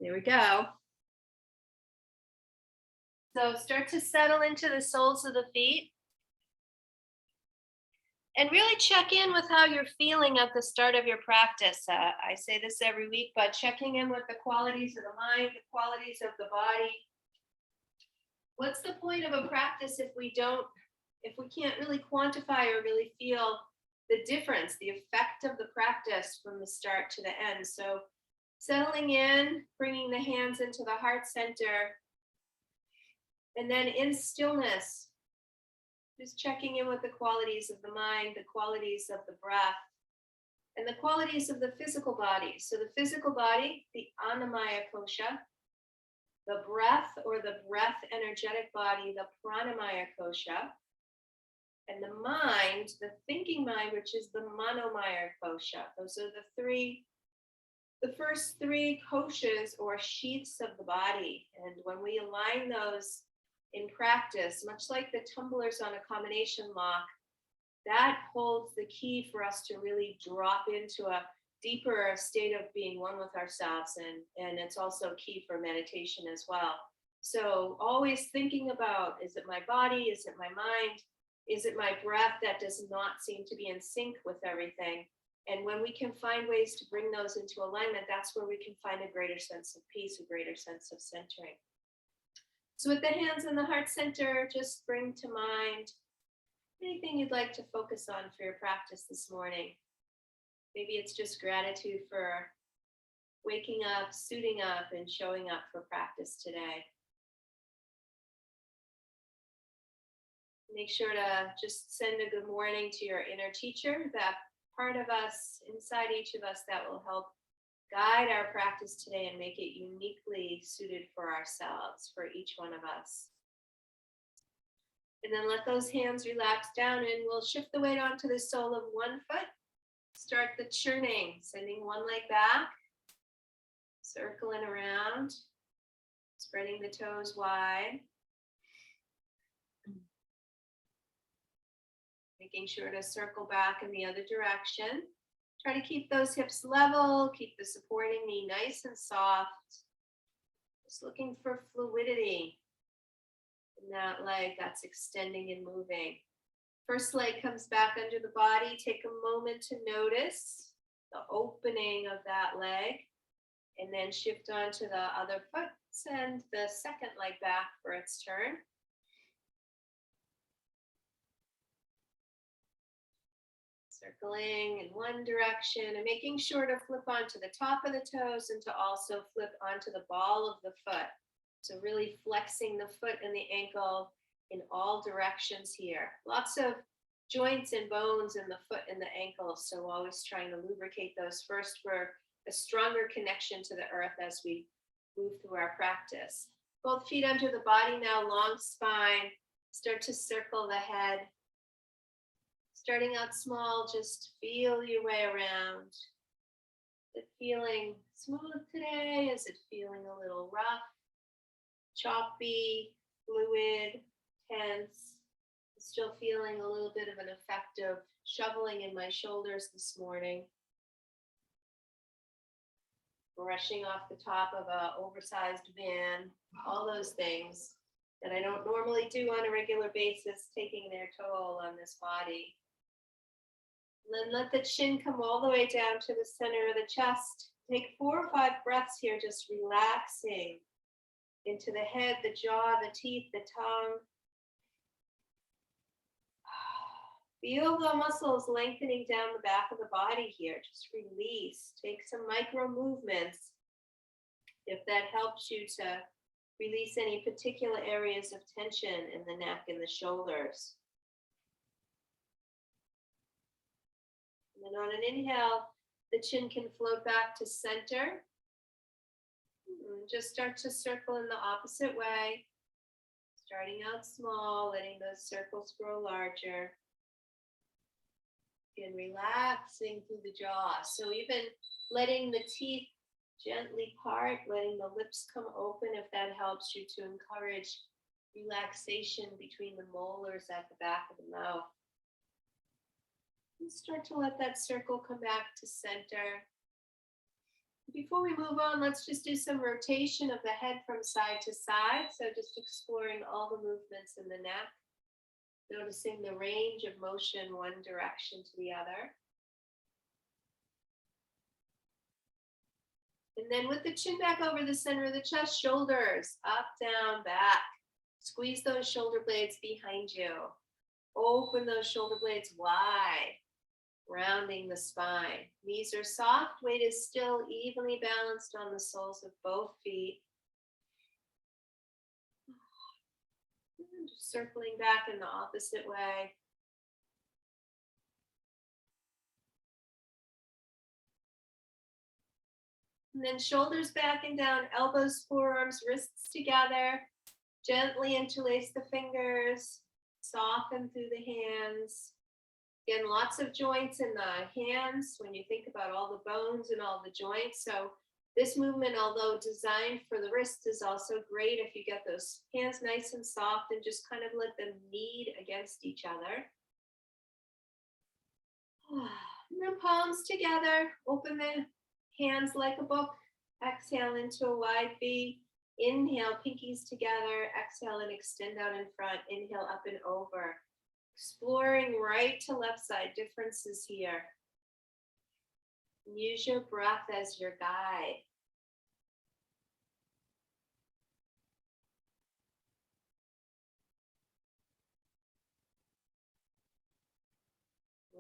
There we go. So start to settle into the soles of the feet and really check in with how you're feeling at the start of your practice. I say this every week, but checking in with the qualities of the mind, the qualities of the body. What's the point of a practice if we can't really quantify or really feel the difference, the effect of the practice from the start to the end? So settling in, bringing the hands into the heart center, and then in stillness, just checking in with the qualities of the mind, the qualities of the breath, and the qualities of the physical body. So the physical body, the Annamaya Kosha, the breath or the breath energetic body, the Pranamaya Kosha, and the mind, the thinking mind, which is the Manomaya Kosha. Those are the first three koshas or sheaths of the body. And when we align those in practice, much like the tumblers on a combination lock, that holds the key for us to really drop into a deeper state of being one with ourselves. And it's also key for meditation as well. So always thinking about, is it my body? Is it my mind? Is it my breath that does not seem to be in sync with everything? And when we can find ways to bring those into alignment, that's where we can find a greater sense of peace, a greater sense of centering. So with the hands in the heart center, just bring to mind anything you'd like to focus on for your practice this morning. Maybe it's just gratitude for waking up, suiting up, and showing up for practice today. Make sure to just send a good morning to your inner teacher, that part of us inside each of us that will help guide our practice today and make it uniquely suited for ourselves, for each one of us. And then let those hands relax down, and we'll shift the weight onto the sole of one foot. Start the churning, sending one leg back, circling around, spreading the toes wide. Making sure to circle back in the other direction. Try to keep those hips level, keep the supporting knee nice and soft. Just looking for fluidity in that leg that's extending and moving. First leg comes back under the body. Take a moment to notice the opening of that leg, and then shift onto the other foot. Send the second leg back for its turn. Circling in one direction and making sure to flip onto the top of the toes and to also flip onto the ball of the foot. So really flexing the foot and the ankle in all directions here. Lots of joints and bones in the foot and the ankle. So always trying to lubricate those first for a stronger connection to the earth as we move through our practice. Both feet under the body now, long spine. Start to circle the head. Starting out small, just feel your way around. Is it feeling smooth today? Is it feeling a little rough, choppy, fluid, tense? I'm still feeling a little bit of an effect of shoveling in my shoulders this morning. Brushing off the top of an oversized van, all those things that I don't normally do on a regular basis, taking their toll on this body. And then let the chin come all the way down to the center of the chest. Take 4 or 5 breaths here, just relaxing into the head, the jaw, the teeth, the tongue. Feel the muscles lengthening down the back of the body here. Just release. Take some micro movements if that helps you to release any particular areas of tension in the neck and the shoulders. And then on an inhale, the chin can float back to center. And just start to circle in the opposite way. Starting out small, letting those circles grow larger. And relaxing through the jaw. So even letting the teeth gently part, letting the lips come open if that helps you to encourage relaxation between the molars at the back of the mouth. And start to let that circle come back to center. If Before we move on, let's just do some rotation of the head from side to side. So just exploring all the movements in the neck, noticing the range of motion one direction to the other. And then with the chin back over the center of the chest, shoulders up, down, back. Squeeze those shoulder blades behind you. Open those shoulder blades wide, rounding the spine. Knees are soft, weight is still evenly balanced on the soles of both feet. And just circling back in the opposite way. And then shoulders back and down, elbows, forearms, wrists together. Gently interlace the fingers, soften through the hands. Again, lots of joints in the hands when you think about all the bones and all the joints. So this movement, although designed for the wrists, is also great if you get those hands nice and soft and just kind of let them knead against each other. And then palms together, open the hands like a book. Exhale into a wide V. Inhale, pinkies together. Exhale and extend out in front. Inhale, up and over. Exploring right to left side differences here. Use your breath as your guide.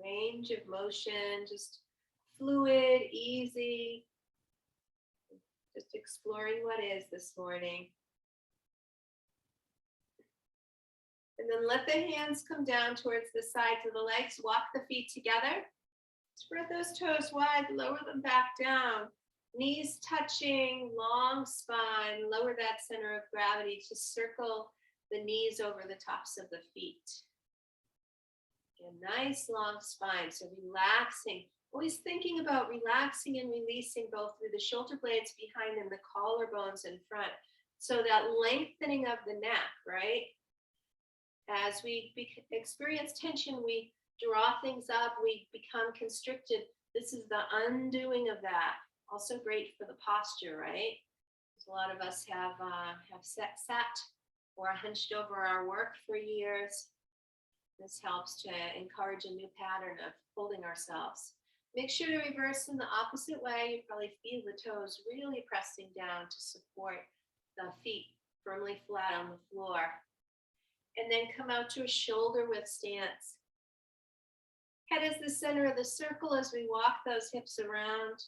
Range of motion, just fluid, easy. Just exploring what is this morning. And then let the hands come down towards the sides of the legs. Walk the feet together. Spread those toes wide, lower them back down. Knees touching, long spine. Lower that center of gravity to circle the knees over the tops of the feet. A nice long spine, so relaxing. Always thinking about relaxing and releasing both through the shoulder blades behind and the collarbones in front. So that lengthening of the neck, right? As we experience tension, we draw things up, we become constricted. This is the undoing of that. Also great for the posture, right? A lot of us have sat or hunched over our work for years. This helps to encourage a new pattern of holding ourselves. Make sure to reverse in the opposite way. You probably feel the toes really pressing down to support the feet firmly flat on the floor. And then come out to a shoulder width stance. Head is the center of the circle as we walk those hips around.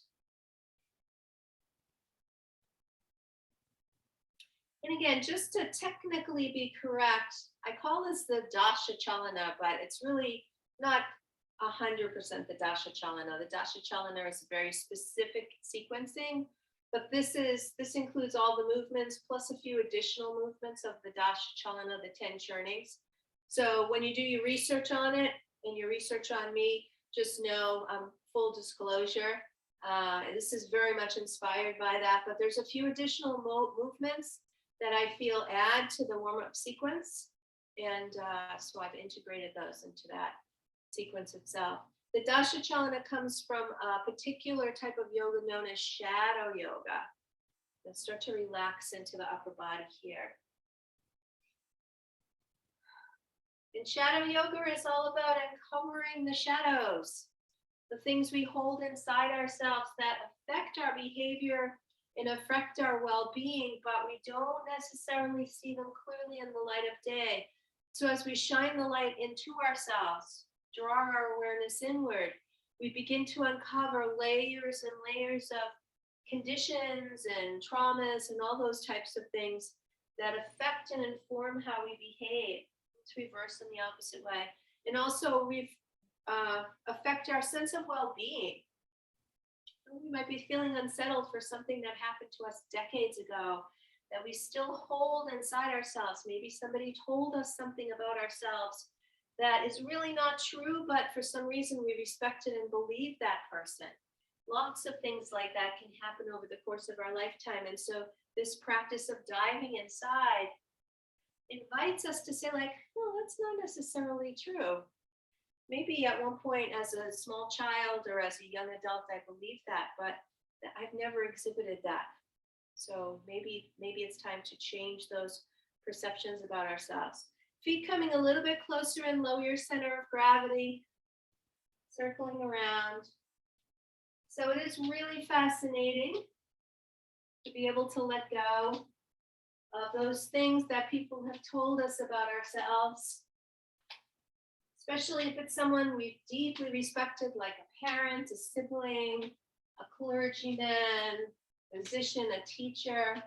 And again, just to technically be correct, I call this the Dasha Chalana, but it's really not 100% the Dasha Chalana. The Dasha Chalana is a very specific sequencing, but this includes all the movements plus a few additional movements of the Dasha Chalana, the 10 churnings. So when you do your research on it and your research on me, just know, full disclosure, this is very much inspired by that, but there's a few additional movements that I feel add to the warm-up sequence. And so I've integrated those into that sequence itself. The Dasha Chalana comes from a particular type of yoga known as shadow yoga. Let's start to relax into the upper body here. And shadow yoga is all about uncovering the shadows, the things we hold inside ourselves that affect our behavior and affect our well-being, but we don't necessarily see them clearly in the light of day. So as we shine the light into ourselves, draw our awareness inward, we begin to uncover layers and layers of conditions and traumas and all those types of things that affect and inform how we behave. Let's reverse in the opposite way. And also affect our sense of well-being. We might be feeling unsettled for something that happened to us decades ago that we still hold inside ourselves. Maybe somebody told us something about ourselves that is really not true, but for some reason we respected and believed that person. Lots of things like that can happen over the course of our lifetime. And so this practice of diving inside invites us to say like, well, that's not necessarily true. Maybe at one point as a small child or as a young adult, I believed that, but I've never exhibited that. So maybe it's time to change those perceptions about ourselves. Feet coming a little bit closer and lower your center of gravity, circling around. So it is really fascinating to be able to let go of those things that people have told us about ourselves, especially if it's someone we've deeply respected, like a parent, a sibling, a clergyman, a musician, a teacher.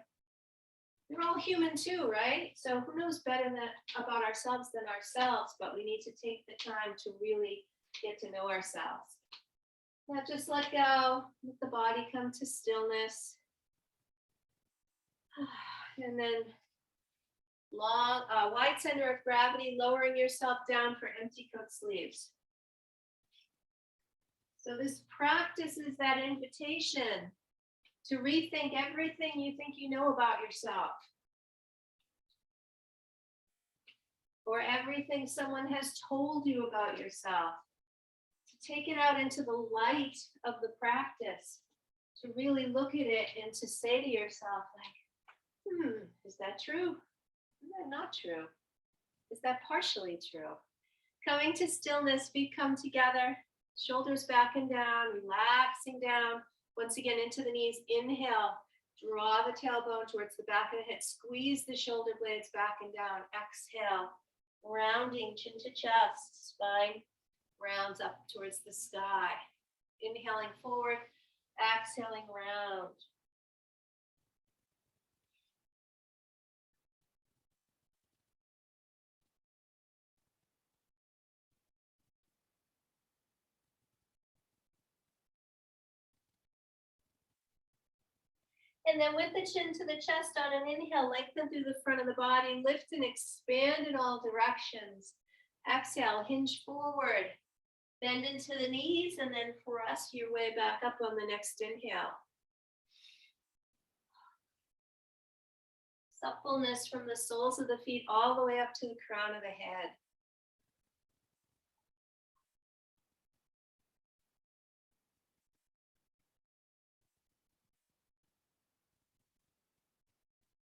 We're all human too, right? So who knows better about ourselves than ourselves, but we need to take the time to really get to know ourselves. Now just let go, let the body come to stillness. And then long, wide center of gravity, lowering yourself down for empty coat sleeves. So this practice is that invitation to rethink everything you think you know about yourself, or everything someone has told you about yourself. To take it out into the light of the practice, to really look at it and to say to yourself, like, is that true? Is that not true? Is that partially true? Coming to stillness, feet come together, shoulders back and down, relaxing down. Once again, into the knees. Inhale, draw the tailbone towards the back of the head. Squeeze the shoulder blades back and down. Exhale, rounding chin to chest. Spine rounds up towards the sky. Inhaling forward, exhaling round. And then with the chin to the chest on an inhale, lengthen through the front of the body, lift and expand in all directions. Exhale, hinge forward, bend into the knees, and then press your way back up on the next inhale. Suppleness from the soles of the feet all the way up to the crown of the head.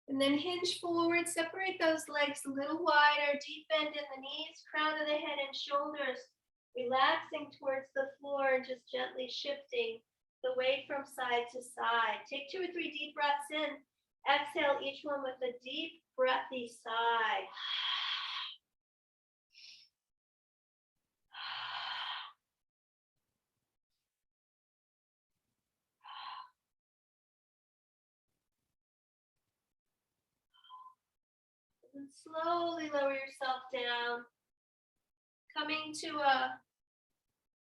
And then hinge forward, separate those legs a little wider, deep bend in the knees, crown of the head and shoulders, relaxing towards the floor, just gently shifting the weight from side to side. Take 2 or 3 deep breaths in. Exhale each one with a deep, breathy sigh. And slowly lower yourself down, coming to a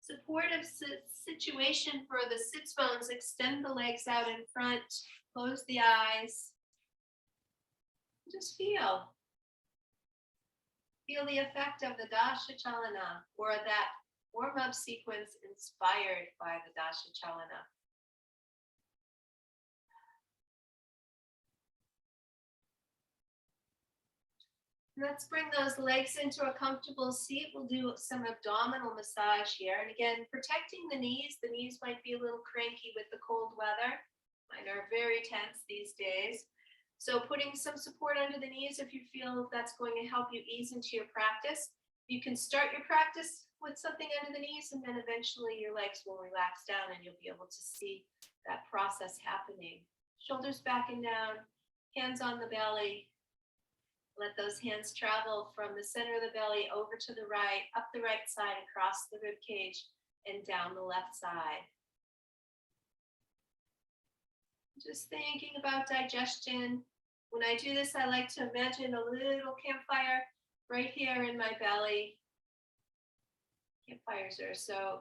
supportive situation for the sits bones. Extend the legs out in front, close the eyes. Just feel the effect of the Dasha Chalana, or that warm-up sequence inspired by the Dasha Chalana. Let's bring those legs into a comfortable seat. We'll do some abdominal massage here. And again, protecting the knees. The knees might be a little cranky with the cold weather. Mine are very tense these days. So putting some support under the knees if you feel that's going to help you ease into your practice. You can start your practice with something under the knees, and then eventually your legs will relax down and you'll be able to see that process happening. Shoulders back and down, hands on the belly. Let those hands travel from the center of the belly over to the right, up the right side, across the rib cage, and down the left side. Just thinking about digestion. When I do this, I like to imagine a little campfire right here in my belly. Campfires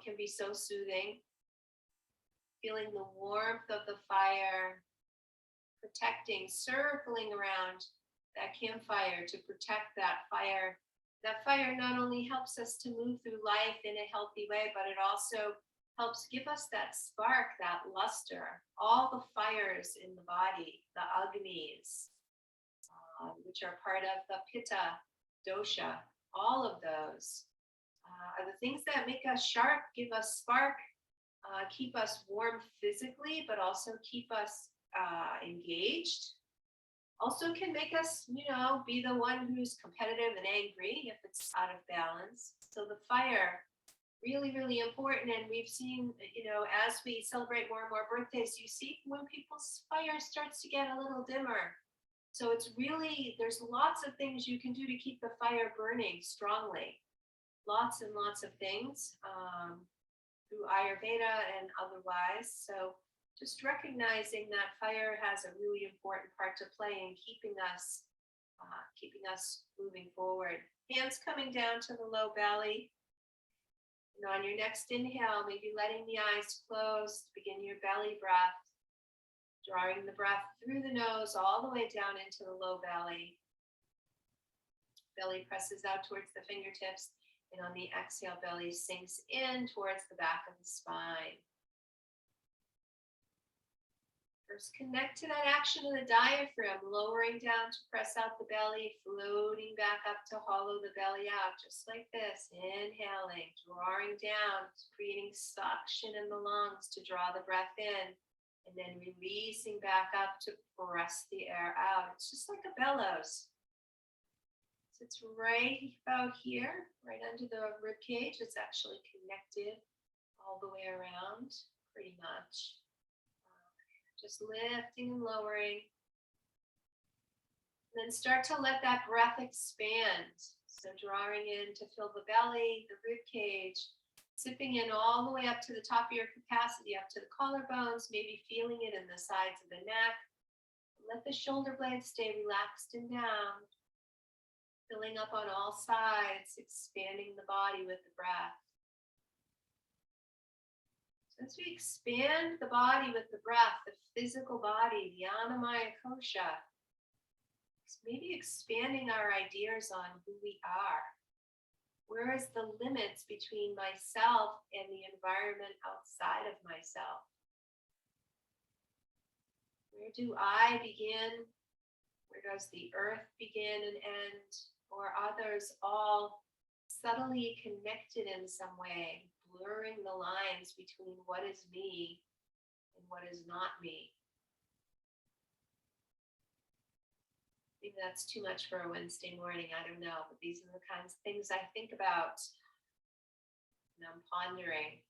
can be so soothing. Feeling the warmth of the fire, protecting, circling around that campfire to protect that fire. That fire not only helps us to move through life in a healthy way, but it also helps give us that spark, that luster. All the fires in the body, the Agnis, which are part of the Pitta dosha, all of those are the things that make us sharp, give us spark, keep us warm physically, but also keep us engaged. Also can make us, be the one who's competitive and angry if it's out of balance. So the fire, really, really important. And we've seen, as we celebrate more and more birthdays, you see when people's fire starts to get a little dimmer. So it's really, there's lots of things you can do to keep the fire burning strongly. Lots and lots of things through Ayurveda and otherwise. So just recognizing that fire has a really important part to play in keeping us moving forward. Hands coming down to the low belly. And on your next inhale, maybe letting the eyes close, begin your belly breath, drawing the breath through the nose all the way down into the low belly. Belly presses out towards the fingertips, and on the exhale, belly sinks in towards the back of the spine. First, connect to that action of the diaphragm, lowering down to press out the belly, floating back up to hollow the belly out, just like this. Inhaling, drawing down, creating suction in the lungs to draw the breath in, and then releasing back up to press the air out. It's just like a bellows. So it's right about here, right under the rib cage. It's actually connected all the way around, pretty much. Just lifting and lowering. And then start to let that breath expand. So drawing in to fill the belly, the rib cage, sipping in all the way up to the top of your capacity, up to the collarbones, maybe feeling it in the sides of the neck. Let the shoulder blades stay relaxed and down. Filling up on all sides, expanding the body with the breath. As we expand the body with the breath, the physical body, the Annamaya Kosha, maybe expanding our ideas on who we are. Where is the limits between myself and the environment outside of myself? Where do I begin? Where does the earth begin and end? Or others all subtly connected in some way? Blurring the lines between what is me and what is not me. Maybe that's too much for a Wednesday morning, I don't know, but these are the kinds of things I think about and I'm pondering.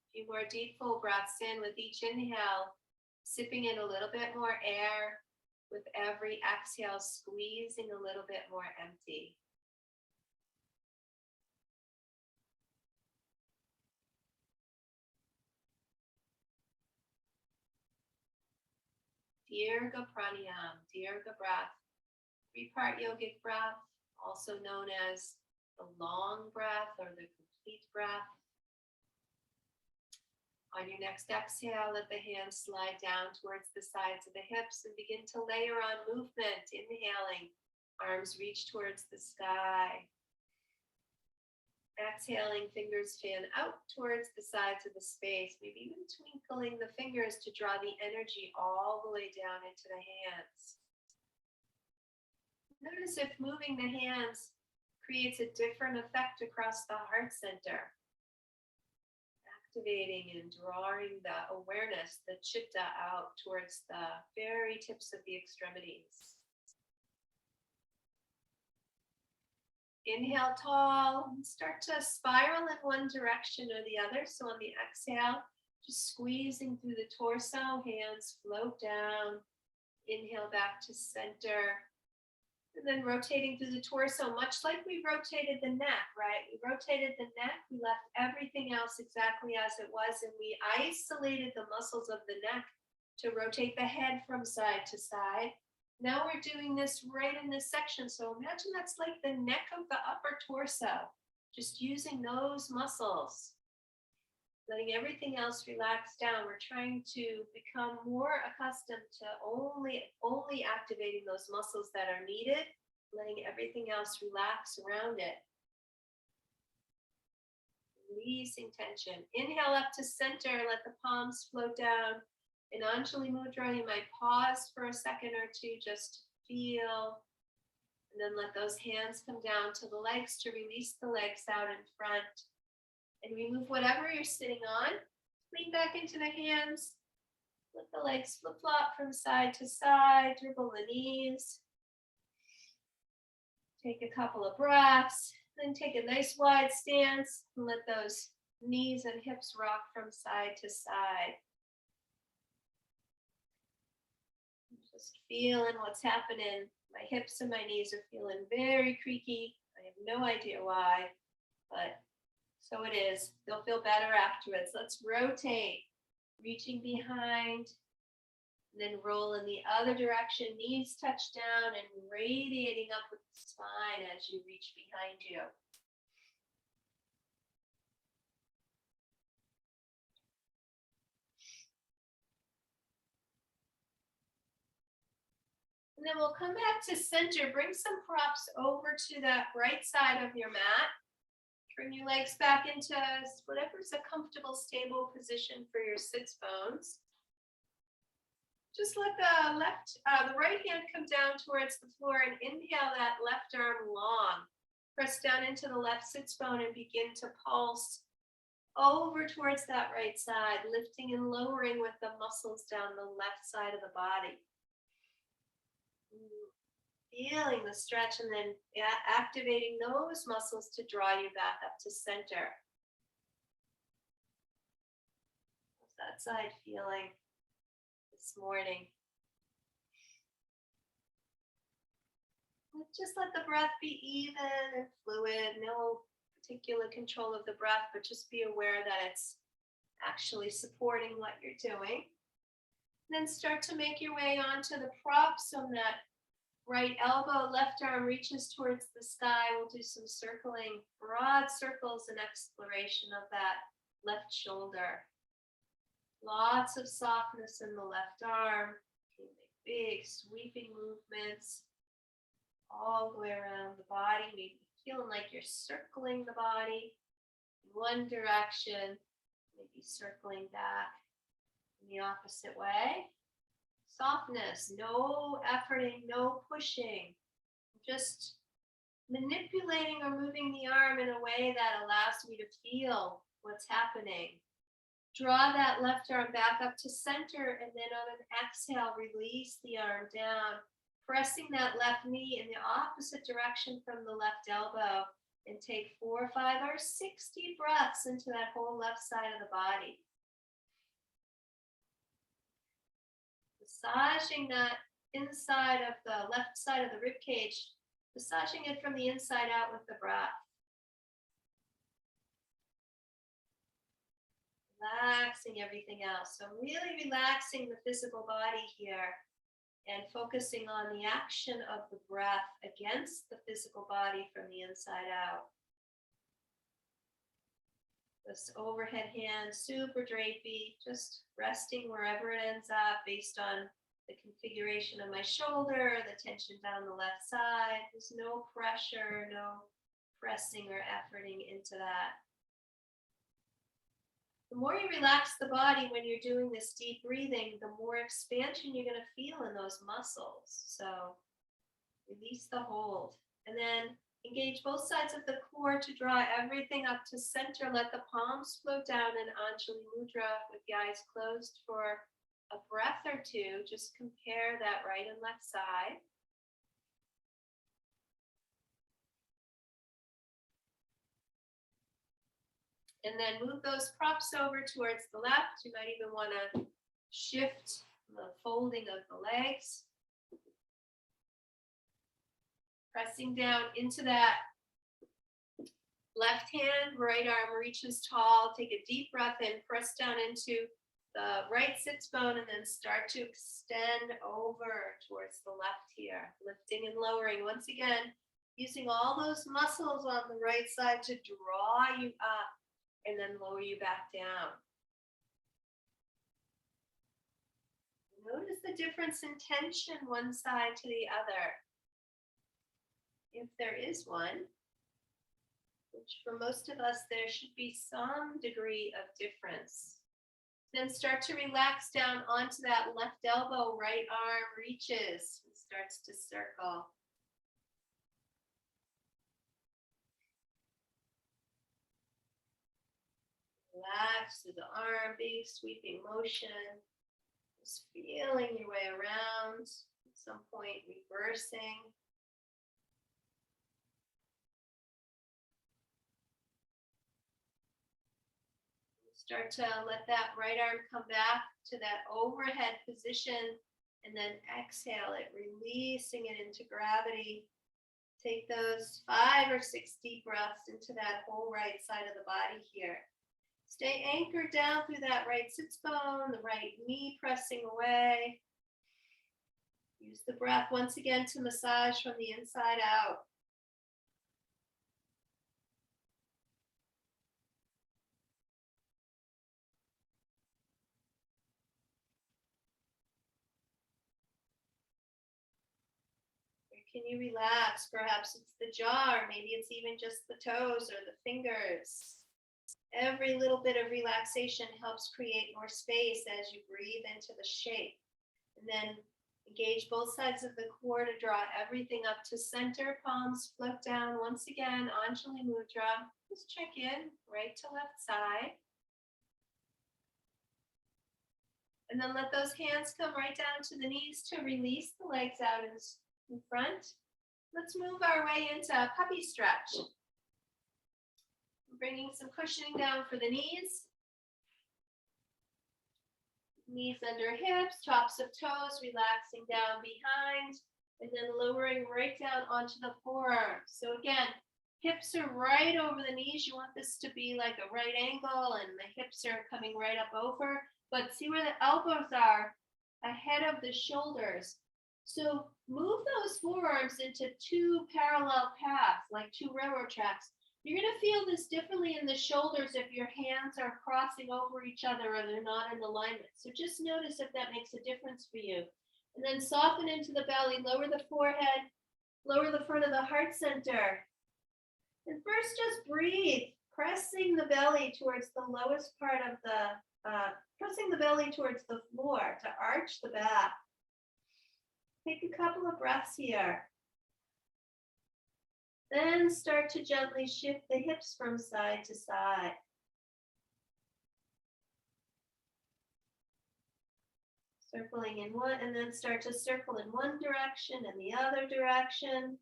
A few more deep full breaths in with each inhale, sipping in a little bit more air, with every exhale squeezing a little bit more empty. Dirga Pranayam, Dirga breath, 3-part yogic breath, also known as the long breath or the complete breath. On your next exhale, let the hands slide down towards the sides of the hips and begin to layer on movement. Inhaling, arms reach towards the sky. Exhaling, fingers fan out towards the sides of the space, maybe even twinkling the fingers to draw the energy all the way down into the hands. Notice if moving the hands creates a different effect across the heart center. Activating and drawing the awareness, the chitta, out towards the very tips of the extremities. Inhale tall, start to spiral in one direction or the other. So on the exhale, just squeezing through the torso, hands float down. Inhale back to center. And then rotating through the torso, much like we rotated the neck, right? We rotated the neck, we left everything else exactly as it was, and we isolated the muscles of the neck to rotate the head from side to side. Now we're doing this right in this section. So imagine that's like the neck of the upper torso, just using those muscles, letting everything else relax down. We're trying to become more accustomed to only activating those muscles that are needed, letting everything else relax around it. Releasing tension. Inhale up to center, let the palms float down. In Anjali Mudra, you might pause for a second or two just to feel, and And then let those hands come down to the legs to release the legs out in front. And remove whatever you're sitting on. Lean back into the hands. Let the legs flip-flop from side to side. Dribble the knees. Take a couple of breaths. Then take a nice wide stance. And let those knees and hips rock from side to side. Just feeling what's happening. My hips and my knees are feeling very creaky. I have no idea why, but so it is. They'll feel better afterwards. Let's rotate, reaching behind, and then roll in the other direction. Knees touch down and radiating up with the spine as you reach behind you. And then we'll come back to center. Bring some props over to that right side of your mat. Bring your legs back into whatever's a comfortable, stable position for your sits bones. Just let the right hand come down towards the floor and inhale that left arm long. Press down into the left sits bone and begin to pulse over towards that right side, lifting and lowering with the muscles down the left side of the body. Feeling the stretch and then activating those muscles to draw you back up to center. How's that side feeling this morning? Just let the breath be even and fluid. No particular control of the breath, but just be aware that it's actually supporting what you're doing. And then start to make your way onto the props on that right elbow, left arm reaches towards the sky. We'll do some circling, broad circles and exploration of that left shoulder. Lots of softness in the left arm. You can make big sweeping movements all the way around the body, maybe feeling like you're circling the body in one direction, maybe circling back in the opposite way. Softness, no efforting, no pushing, just manipulating or moving the arm in a way that allows me to feel what's happening. Draw that left arm back up to center, and then on an exhale, release the arm down, pressing that left knee in the opposite direction from the left elbow, and take 4, 5, or 6 deep breaths into that whole left side of the body. Massaging that inside of the left side of the rib cage, massaging it from the inside out with the breath. Relaxing everything else. So really relaxing the physical body here and focusing on the action of the breath against the physical body from the inside out. This overhead hand, super drapey, just resting wherever it ends up based on the configuration of my shoulder, the tension down the left side. There's no pressure, no pressing or efforting into that. The more you relax the body when you're doing this deep breathing, the more expansion you're going to feel in those muscles. So release the hold. And then engage both sides of the core to draw everything up to center. Let the palms float down in Anjali Mudra with the eyes closed for a breath or two. Just compare that right and left side. And then move those props over towards the left. You might even want to shift the folding of the legs. Pressing down into that left hand, right arm reaches tall. Take a deep breath in, press down into the right sits bone, and then start to extend over towards the left here. Lifting and lowering. Once again, using all those muscles on the right side to draw you up and then lower you back down. Notice the difference in tension one side to the other. If there is one, which for most of us there should be some degree of difference. Then start to relax down onto that left elbow, right arm reaches and starts to circle. Relax through the arm, big sweeping motion. Just feeling your way around. At some point, reversing. Start to let that right arm come back to that overhead position, and then exhale it, releasing it into gravity. Take those 5 or 6 deep breaths into that whole right side of the body here. Stay anchored down through that right sits bone, the right knee pressing away. Use the breath once again to massage from the inside out. Can you relax? Perhaps it's the jaw, or maybe it's even just the toes or the fingers. Every little bit of relaxation helps create more space as you breathe into the shape. And then engage both sides of the core to draw everything up to center. Palms float down once again, Anjali Mudra. Just check in, right to left side. And then let those hands come right down to the knees to release the legs out in front. Let's move our way into a puppy stretch. Bringing some cushioning down for the knees. Knees under hips, tops of toes, relaxing down behind, and then lowering right down onto the forearms. So again, hips are right over the knees. You want this to be like a right angle, and the hips are coming right up over. But see where the elbows are? Ahead of the shoulders. So move those forearms into 2 parallel paths, like 2 railroad tracks. You're going to feel this differently in the shoulders if your hands are crossing over each other or they're not in alignment. So just notice if that makes a difference for you. And then soften into the belly, lower the forehead, lower the front of the heart center. And first just breathe, pressing the belly towards the lowest part of pressing the belly towards the floor to arch the back. Take a couple of breaths here. Then start to gently shift the hips from side to side. Circling in one, and then start to circle in one direction and the other direction.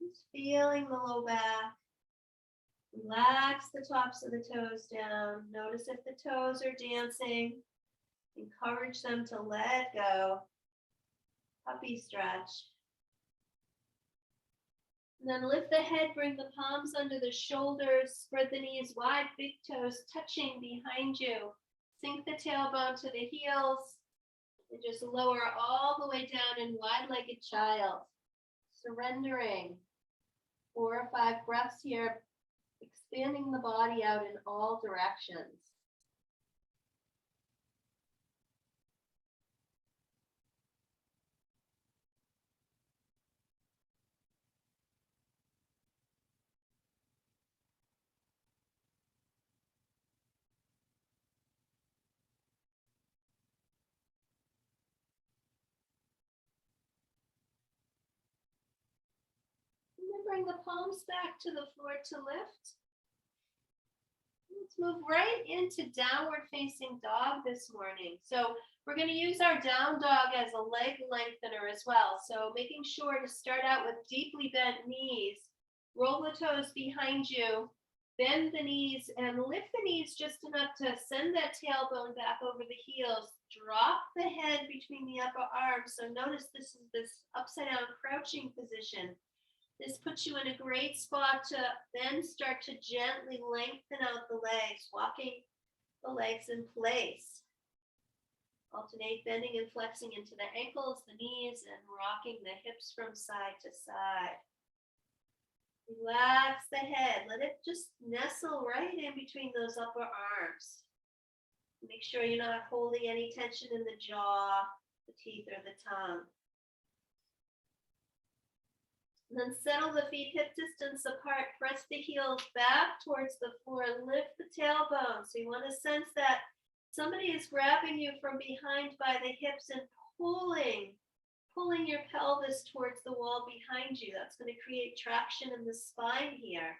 Just feeling the low back. Relax the tops of the toes down. Notice if the toes are dancing. Encourage them to let go. Puppy stretch. And then lift the head, bring the palms under the shoulders, spread the knees wide, big toes touching behind you. Sink the tailbone to the heels, and just lower all the way down in wide-legged child. Surrendering. 4 or 5 breaths here, expanding the body out in all directions. Bring the palms back to the floor to lift. Let's move right into downward facing dog this morning. So we're going to use our down dog as a leg lengthener as well. So making sure to start out with deeply bent knees. Roll the toes behind you. Bend the knees and lift the knees just enough to send that tailbone back over the heels. Drop the head between the upper arms. So notice this is this upside down crouching position. This puts you in a great spot to then start to gently lengthen out the legs, walking the legs in place. Alternate bending and flexing into the ankles, the knees, and rocking the hips from side to side. Relax the head. Let it just nestle right in between those upper arms. Make sure you're not holding any tension in the jaw, the teeth, or the tongue. And then settle the feet hip distance apart. Press the heels back towards the floor. Lift the tailbone. So you want to sense that somebody is grabbing you from behind by the hips and pulling your pelvis towards the wall behind you. That's going to create traction in the spine here.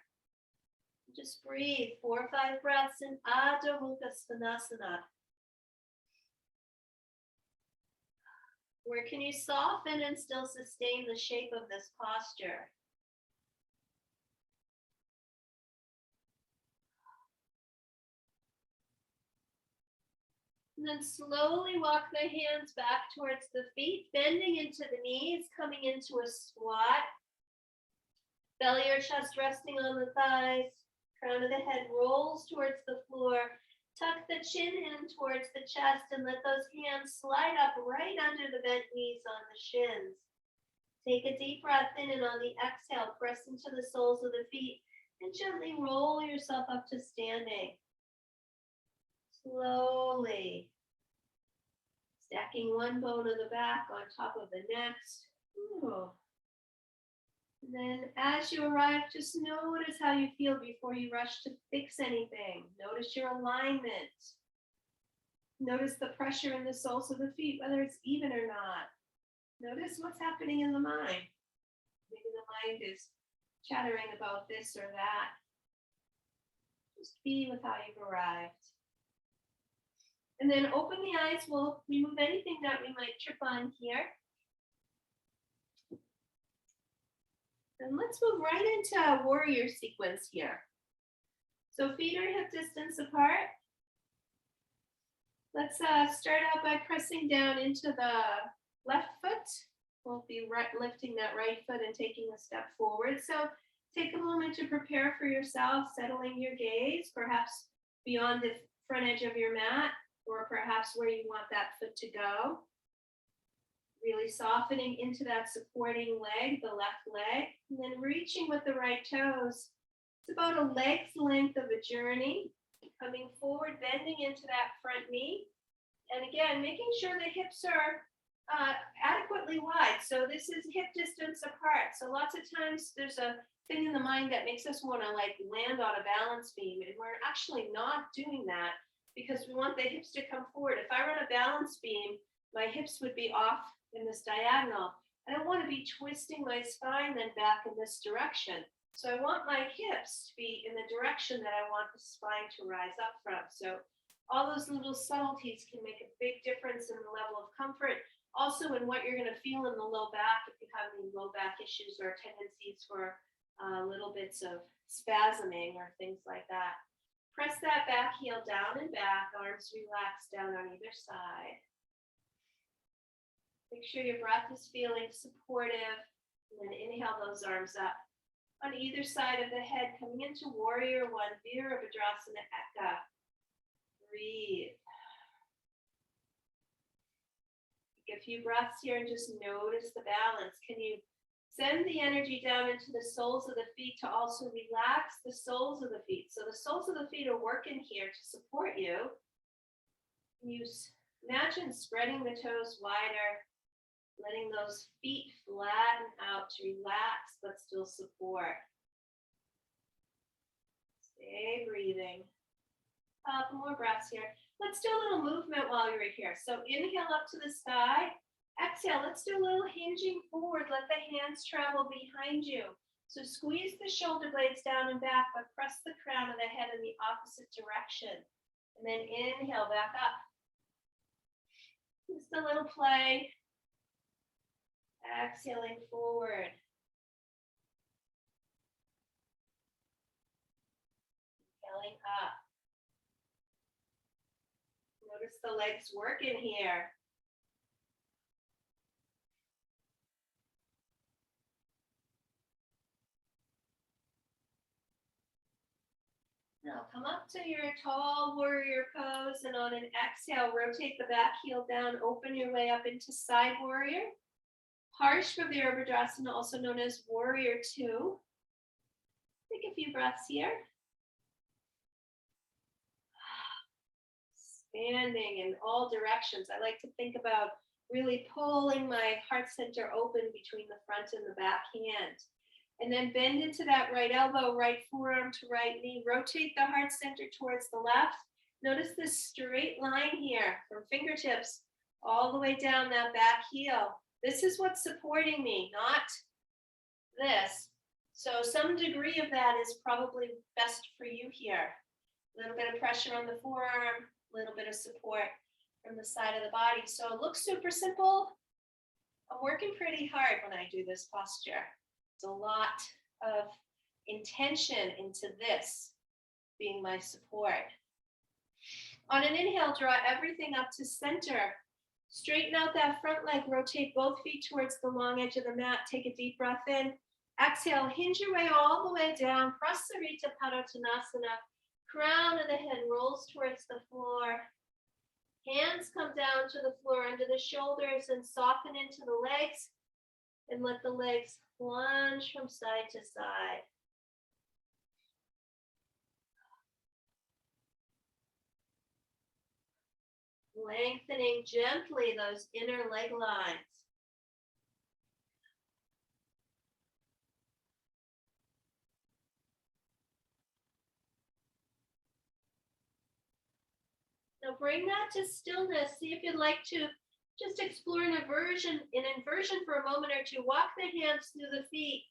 Just breathe 4 or 5 breaths in Adho Mukha Svanasana. Where can you soften and still sustain the shape of this posture? And then slowly walk the hands back towards the feet, bending into the knees, coming into a squat. Belly or chest resting on the thighs. Crown of the head rolls towards the floor. Tuck the chin in towards the chest and let those hands slide up right under the bent knees on the shins. Take a deep breath in, and on the exhale, press into the soles of the feet and gently roll yourself up to standing. Slowly stacking one bone of the back on top of the next. Ooh. And then as you arrive, just notice how you feel before you rush to fix anything. Notice your alignment. Notice the pressure in the soles of the feet, whether it's even or not. Notice what's happening in the mind. Maybe the mind is chattering about this or that. Just be with how you've arrived. And then open the eyes. We'll remove anything that we might trip on here. And let's move right into a warrior sequence here. So feet are hip distance apart. Let's start out by pressing down into the left foot. We'll be lifting that right foot and taking a step forward. So take a moment to prepare for yourself, settling your gaze, perhaps beyond the front edge of your mat, or perhaps where you want that foot to go. Really softening into that supporting leg, the left leg, and then reaching with the right toes. It's about a leg's length of a journey. Coming forward, bending into that front knee. And again, making sure the hips are adequately wide. So this is hip distance apart. So lots of times there's a thing in the mind that makes us want to like land on a balance beam. And we're actually not doing that because we want the hips to come forward. If I run a balance beam, my hips would be off in this diagonal. I don't want to be twisting my spine then back in this direction. So I want my hips to be in the direction that I want the spine to rise up from. So all those little subtleties can make a big difference in the level of comfort. Also in what you're going to feel in the low back if you have any low back issues or tendencies for little bits of spasming or things like that. Press that back heel down and back, arms relaxed down on either side. Make sure your breath is feeling supportive, and then inhale those arms up. On either side of the head, coming into Warrior One, Virabhadrasana Eka. Breathe. Take a few breaths here and just notice the balance. Can you send the energy down into the soles of the feet to also relax the soles of the feet? So the soles of the feet are working here to support you. You imagine spreading the toes wider, letting those feet flatten out to relax, but still support. Stay breathing. A couple more breaths here. Let's do a little movement while you're here. So inhale up to the sky. Exhale, let's do a little hinging forward. Let the hands travel behind you. So squeeze the shoulder blades down and back, but press the crown of the head in the opposite direction. And then inhale back up. Just a little play. Exhaling forward. Inhaling up. Notice the legs working here. Now come up to your tall warrior pose, and on an exhale, rotate the back heel down, open your way up into side warrior. Parshva Virabhadrasana, also known as Warrior Two. Take a few breaths here. Expanding in all directions. I like to think about really pulling my heart center open between the front and the back hand. And then bend into that right elbow, right forearm to right knee. Rotate the heart center towards the left. Notice this straight line here from fingertips all the way down that back heel. This is what's supporting me, not this. So some degree of that is probably best for you here. A little bit of pressure on the forearm, a little bit of support from the side of the body. So it looks super simple. I'm working pretty hard when I do this posture. It's a lot of intention into this being my support. On an inhale, draw everything up to center. Straighten out that front leg, rotate both feet towards the long edge of the mat. Take a deep breath in. Exhale, hinge your way all the way down. Prasarita Padottanasana. Crown of the head rolls towards the floor. Hands come down to the floor under the shoulders and soften into the legs. And let the legs plunge from side to side. Lengthening gently those inner leg lines. Now bring that to stillness. See if you'd like to just explore an inversion for a moment or two. Walk the hands through the feet,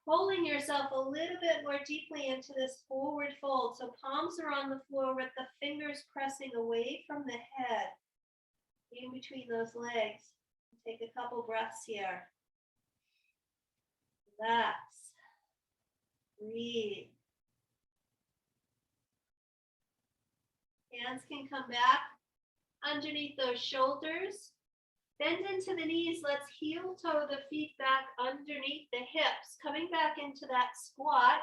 pulling yourself a little bit more deeply into this forward fold. So palms are on the floor with the fingers pressing away from the head, in between those legs. Take a couple breaths here. Relax. Breathe. Hands can come back underneath those shoulders. Bend into the knees. Let's heel toe the feet back underneath the hips. Coming back into that squat.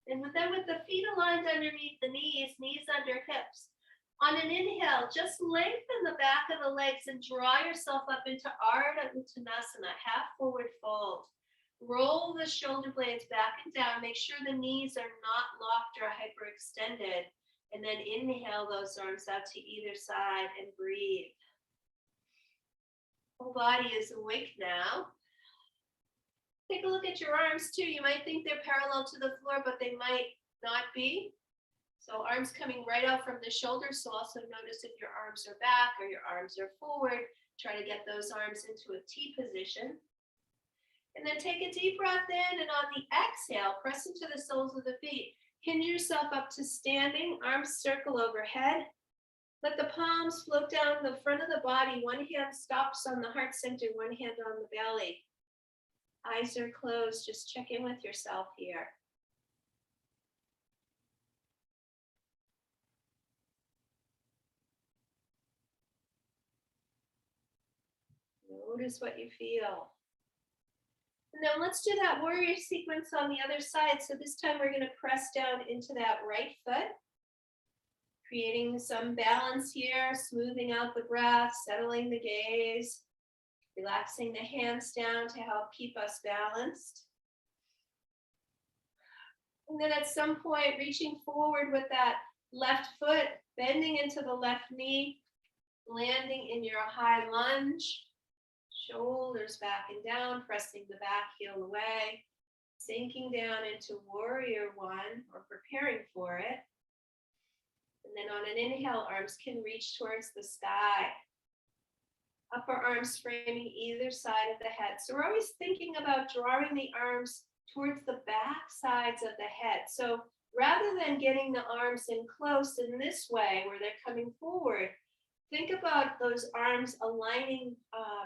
And then with the feet aligned underneath the knees, knees under hips. On an inhale, just lengthen the back of the legs and draw yourself up into Ardha Uttanasana, half forward fold. Roll the shoulder blades back and down. Make sure the knees are not locked or hyperextended. And then inhale those arms out to either side and breathe. Whole body is awake now. Take a look at your arms too. You might think they're parallel to the floor, but they might not be. So arms coming right out from the shoulders. So also notice if your arms are back or your arms are forward. Try to get those arms into a T position. And then take a deep breath in, and on the exhale, press into the soles of the feet. Hinge yourself up to standing, arms circle overhead. Let the palms float down the front of the body. One hand stops on the heart center, one hand on the belly. Eyes are closed. Just check in with yourself here. Notice what you feel. And then let's do that warrior sequence on the other side. So this time we're going to press down into that right foot, creating some balance here, smoothing out the breath, settling the gaze, relaxing the hands down to help keep us balanced. And then at some point, reaching forward with that left foot, bending into the left knee, landing in your high lunge. Shoulders back and down, pressing the back heel away, sinking down into warrior one or preparing for it. And then on an inhale, arms can reach towards the sky. Upper arms framing either side of the head. So we're always thinking about drawing the arms towards the back sides of the head. So rather than getting the arms in close in this way where they're coming forward, think about those arms aligning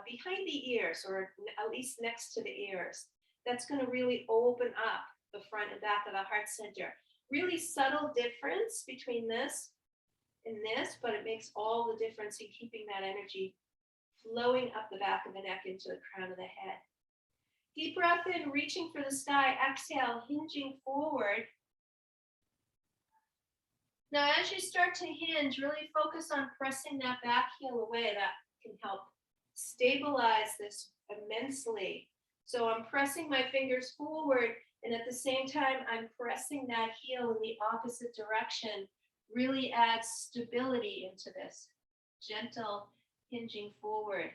behind the ears, or at least next to the ears. That's going to really open up the front and back of the heart center. Really subtle difference between this and this, but it makes all the difference in keeping that energy flowing up the back of the neck into the crown of the head. Deep breath in, reaching for the sky. Exhale, hinging forward. Now, as you start to hinge, really focus on pressing that back heel away. That can help stabilize this immensely. So I'm pressing my fingers forward, and at the same time, I'm pressing that heel in the opposite direction. Really adds stability into this gentle hinging forward.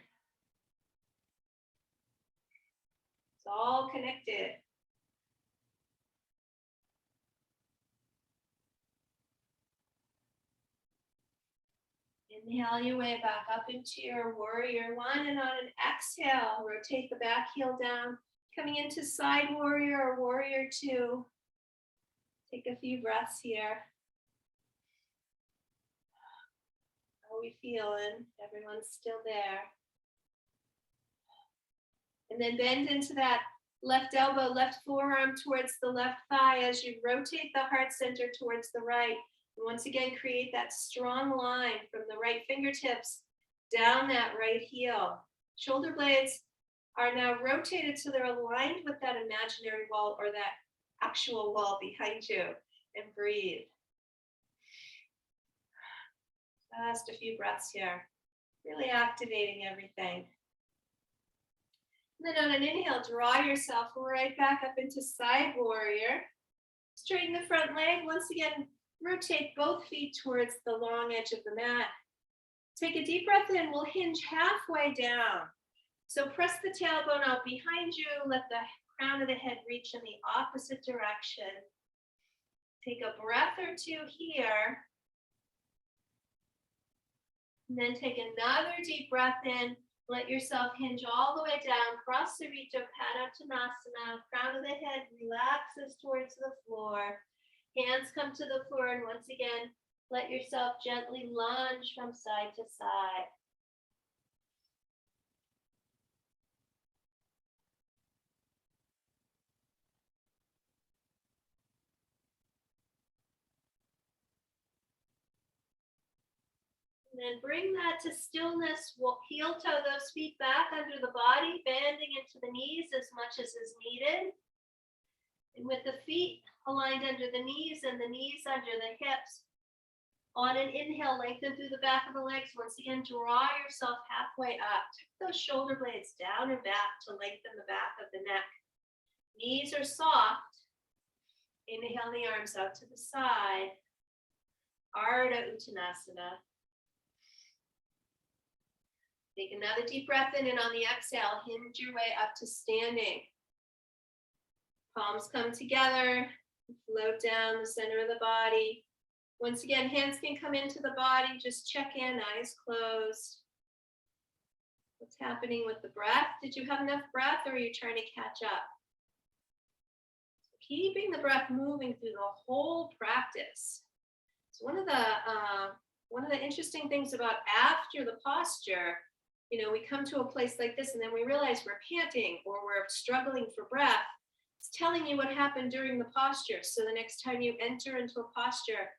It's all connected. Inhale your way back up into your warrior one, and on an exhale, rotate the back heel down, coming into side warrior or warrior two. Take a few breaths here. How are we feeling? Everyone's still there. And then bend into that left elbow, left forearm towards the left thigh as you rotate the heart center towards the right. And once again, create that strong line from the right fingertips down that right heel. Shoulder blades are now rotated so they're aligned with that imaginary wall or that actual wall behind you. And breathe. Just a few breaths here. Really activating everything. And then on an inhale, draw yourself right back up into side warrior. Straighten the front leg. Once again, rotate both feet towards the long edge of the mat. Take a deep breath in. We'll hinge halfway down. So press the tailbone out behind you. Let the crown of the head reach in the opposite direction. Take a breath or two here. And then take another deep breath in. Let yourself hinge all the way down. Cross the reach of Padottanasana. Crown of the head relaxes towards the floor. Hands come to the floor. And once again, let yourself gently lunge from side to side. And then bring that to stillness. We'll heel toe those feet back under the body, bending into the knees as much as is needed. And with the feet aligned under the knees and the knees under the hips, on an inhale, lengthen through the back of the legs. Once again, draw yourself halfway up. Tuck those shoulder blades down and back to lengthen the back of the neck. Knees are soft. Inhale the arms out to the side. Ardha Uttanasana. Take another deep breath in, and on the exhale, hinge your way up to standing. Palms come together, float down the center of the body. Once again, hands can come into the body. Just check in, eyes closed. What's happening with the breath? Did you have enough breath, or are you trying to catch up? Keeping the breath moving through the whole practice. So one of the interesting things about after the posture, we come to a place like this and then we realize we're panting or we're struggling for breath. It's telling you what happened during the posture. So the next time you enter into a posture,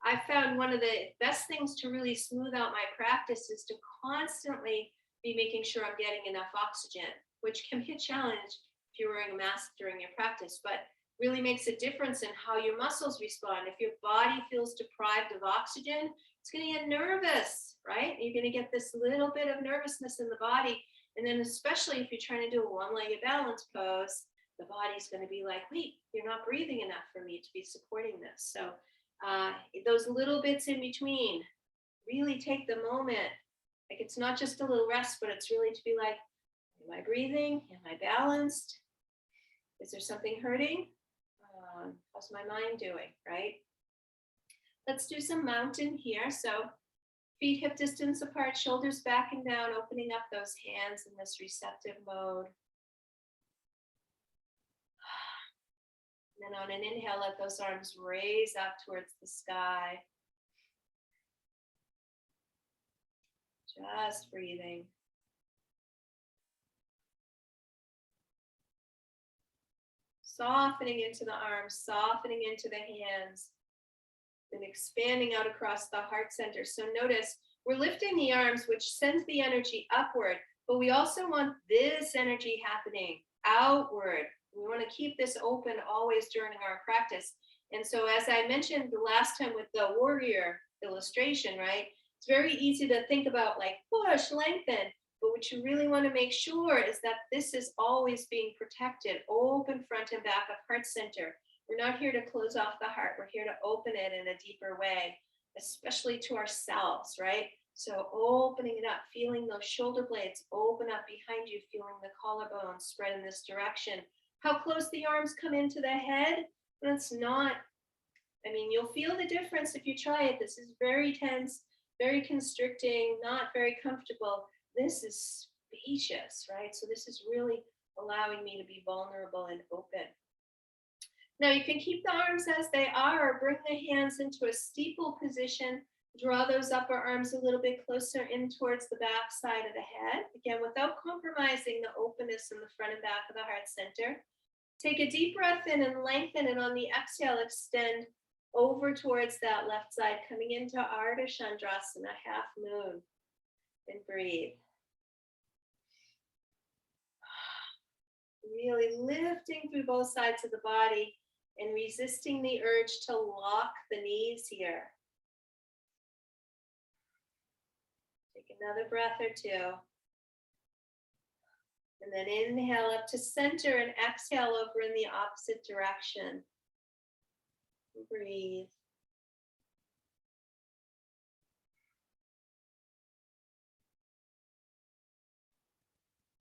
I found one of the best things to really smooth out my practice is to constantly be making sure I'm getting enough oxygen, which can be a challenge if you're wearing a mask during your practice, but really makes a difference in how your muscles respond. If your body feels deprived of oxygen, it's going to get nervous, right? You're going to get this little bit of nervousness in the body. And then especially if you're trying to do a one-legged balance pose, the body's going to be like, wait, you're not breathing enough for me to be supporting this. So those little bits in between, really take the moment. Like it's not just a little rest, but it's really to be like, am I breathing? Am I balanced? Is there something hurting? How's my mind doing, right? Let's do some mountain here. So feet hip distance apart, shoulders back and down, opening up those hands in this receptive mode. And then on an inhale, let those arms raise up towards the sky. Just breathing. Softening into the arms, softening into the hands, and expanding out across the heart center. So notice we're lifting the arms, which sends the energy upward, but we also want this energy happening outward. We want to keep this open always during our practice. And so as I mentioned the last time with the warrior illustration, right? It's very easy to think about like push, lengthen, but what you really want to make sure is that this is always being protected, open front and back of heart center. We're not here to close off the heart. We're here to open it in a deeper way, especially to ourselves, right? So opening it up, feeling those shoulder blades open up behind you, feeling the collarbone spread in this direction. How close the arms come into the head? That's not, you'll feel the difference if you try it. This is very tense, very constricting, not very comfortable. This is spacious, right? So this is really allowing me to be vulnerable and open. Now you can keep the arms as they are, or bring the hands into a steeple position. Draw those upper arms a little bit closer in towards the back side of the head. Again, without compromising the openness in the front and back of the heart center. Take a deep breath in and lengthen, and on the exhale, extend over towards that left side, coming into Ardha Chandrasana, half moon. And breathe. Really lifting through both sides of the body and resisting the urge to lock the knees here. Take another breath or two. And then inhale up to center and exhale over in the opposite direction. Breathe.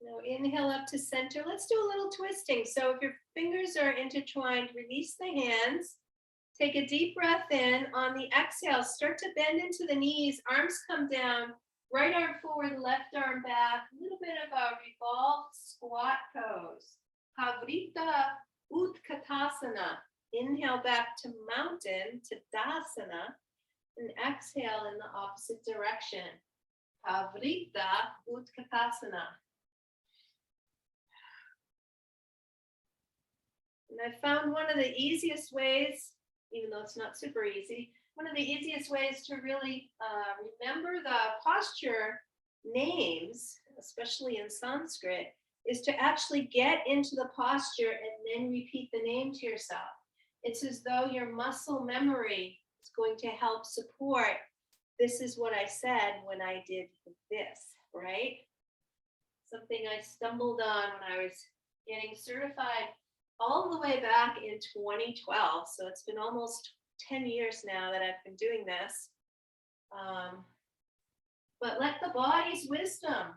Now inhale up to center. Let's do a little twisting. So if your fingers are intertwined, release the hands. Take a deep breath in. On the exhale, start to bend into the knees. Arms come down. Right arm forward, left arm back. A little bit of a revolved squat pose. Havrita Utkatasana. Inhale back to mountain, to Dasana. And exhale in the opposite direction. Havrita Utkatasana. And I found one of the easiest ways, even though it's not super easy, one of the easiest ways to really remember the posture names, especially in Sanskrit, is to actually get into the posture and then repeat the name to yourself. It's as though your muscle memory is going to help support, this is what I said when I did this, right? Something I stumbled on when I was getting certified all the way back in 2012. So it's been almost 10 years now that I've been doing this. But let the body's wisdom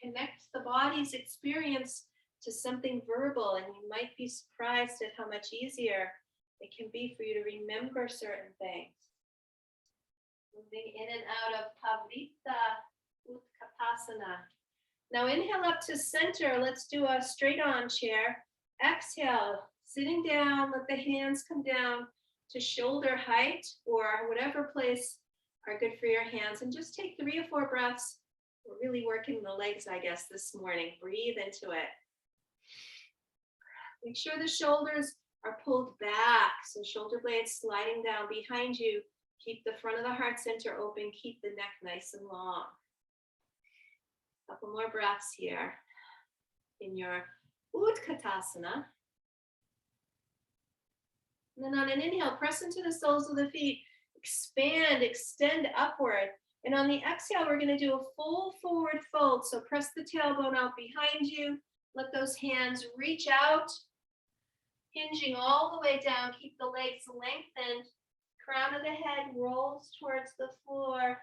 connect the body's experience to something verbal, and you might be surprised at how much easier it can be for you to remember certain things. Moving in and out of Pavrita Utkatasana. Now inhale up to center. Let's do a straight on chair. Exhale, sitting down, let the hands come down to shoulder height or whatever place are good for your hands. And just take 3 or 4 breaths. We're really working the legs, I guess, this morning. Breathe into it. Make sure the shoulders are pulled back. So shoulder blades sliding down behind you. Keep the front of the heart center open. Keep the neck nice and long. A couple more breaths here in your Utkatasana. And then on an inhale, press into the soles of the feet. Expand, extend upward. And on the exhale, we're going to do a full forward fold. So press the tailbone out behind you. Let those hands reach out, hinging all the way down. Keep the legs lengthened. Crown of the head rolls towards the floor.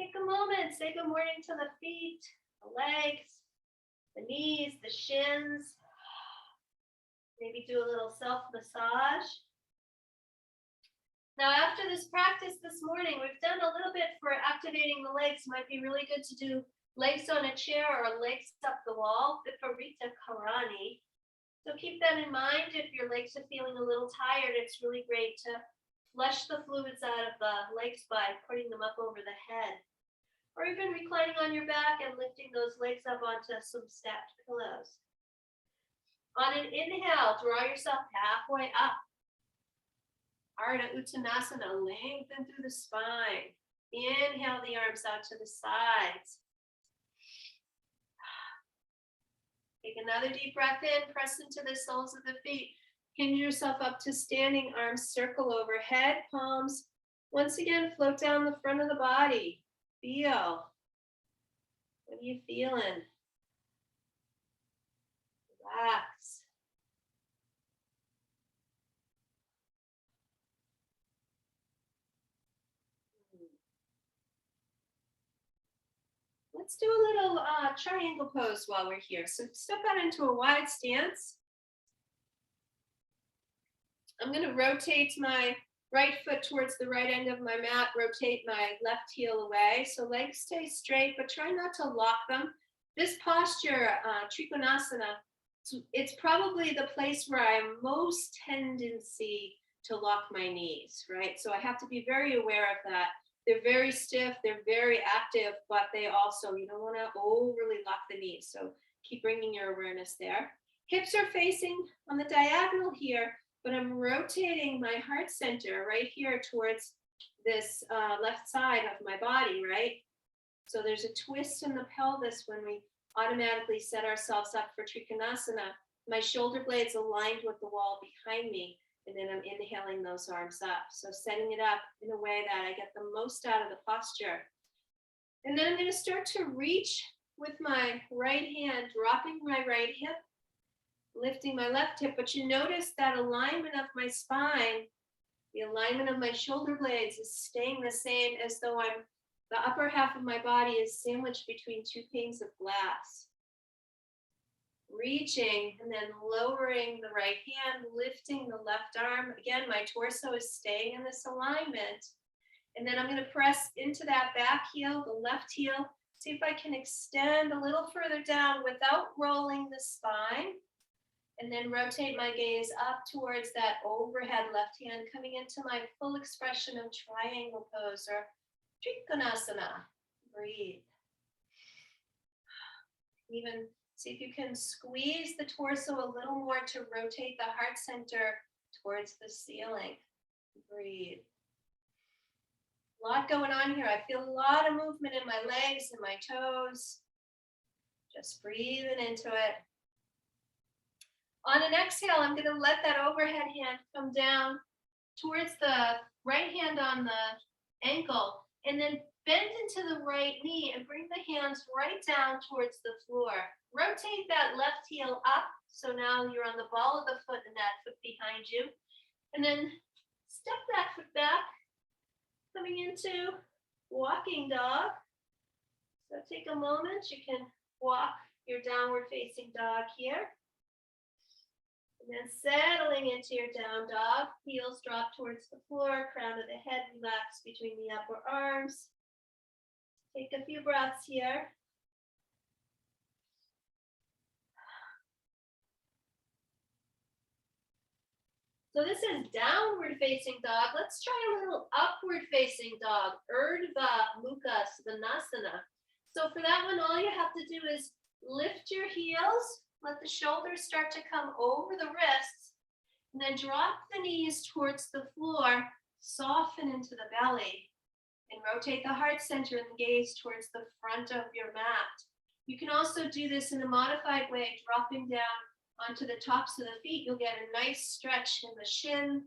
Take a moment, say good morning to the feet, the legs, the knees, the shins. Maybe do a little self-massage. Now, after this practice this morning, we've done a little bit for activating the legs. Might be really good to do legs on a chair or legs up the wall, Viparita Karani. So keep that in mind. If your legs are feeling a little tired, it's really great to flush the fluids out of the legs by putting them up over the head. Or even reclining on your back and lifting those legs up onto some stacked pillows. On an inhale, draw yourself halfway up. Ardha Uttanasana, lengthen through the spine. Inhale the arms out to the sides. Take another deep breath in, press into the soles of the feet. Hinge yourself up to standing, arms circle overhead, palms. Once again, float down the front of the body. Feel. What are you feeling? Relax. Let's do a little triangle pose while we're here. So step out into a wide stance. I'm going to rotate my Right foot towards the right end of my mat, rotate my left heel away. So legs stay straight, but try not to lock them. This posture, Trikonasana, it's probably the place where I have most tendency to lock my knees, right? So I have to be very aware of that. They're very stiff, they're very active, but they also, you don't want to overly lock the knees. So keep bringing your awareness there. Hips are facing on the diagonal here, but I'm rotating my heart center right here towards this left side of my body, right? So there's a twist in the pelvis when we automatically set ourselves up for Trikonasana. My shoulder blades aligned with the wall behind me, and then I'm inhaling those arms up. So setting it up in a way that I get the most out of the posture. And then I'm going to start to reach with my right hand, dropping my right hip, lifting my left hip, but you notice that alignment of my spine, the alignment of my shoulder blades is staying the same, as though the upper half of my body is sandwiched between two panes of glass. Reaching and then lowering the right hand, lifting the left arm. Again, my torso is staying in this alignment. And then I'm going to press into that back heel, the left heel, see if I can extend a little further down without rolling the spine. And then rotate my gaze up towards that overhead left hand, coming into my full expression of triangle pose or Trikonasana. Breathe. Even see if you can squeeze the torso a little more to rotate the heart center towards the ceiling. Breathe. A lot going on here. I feel a lot of movement in my legs and my toes. Just breathing into it. On an exhale, I'm going to let that overhead hand come down towards the right hand on the ankle, and then bend into the right knee and bring the hands right down towards the floor. Rotate that left heel up, so now you're on the ball of the foot and that foot behind you. And then step that foot back, coming into walking dog. So take a moment, you can walk your downward facing dog here. And then settling into your down dog, heels drop towards the floor, crown of the head relax between the upper arms. Take a few breaths here. So this is downward facing dog. Let's try a little upward facing dog, Urdhva Mukha Svanasana. So for that one, all you have to do is lift your heels, let the shoulders start to come over the wrists, and then drop the knees towards the floor, soften into the belly, and rotate the heart center and the gaze towards the front of your mat. You can also do this in a modified way, dropping down onto the tops of the feet. You'll get a nice stretch in the shin,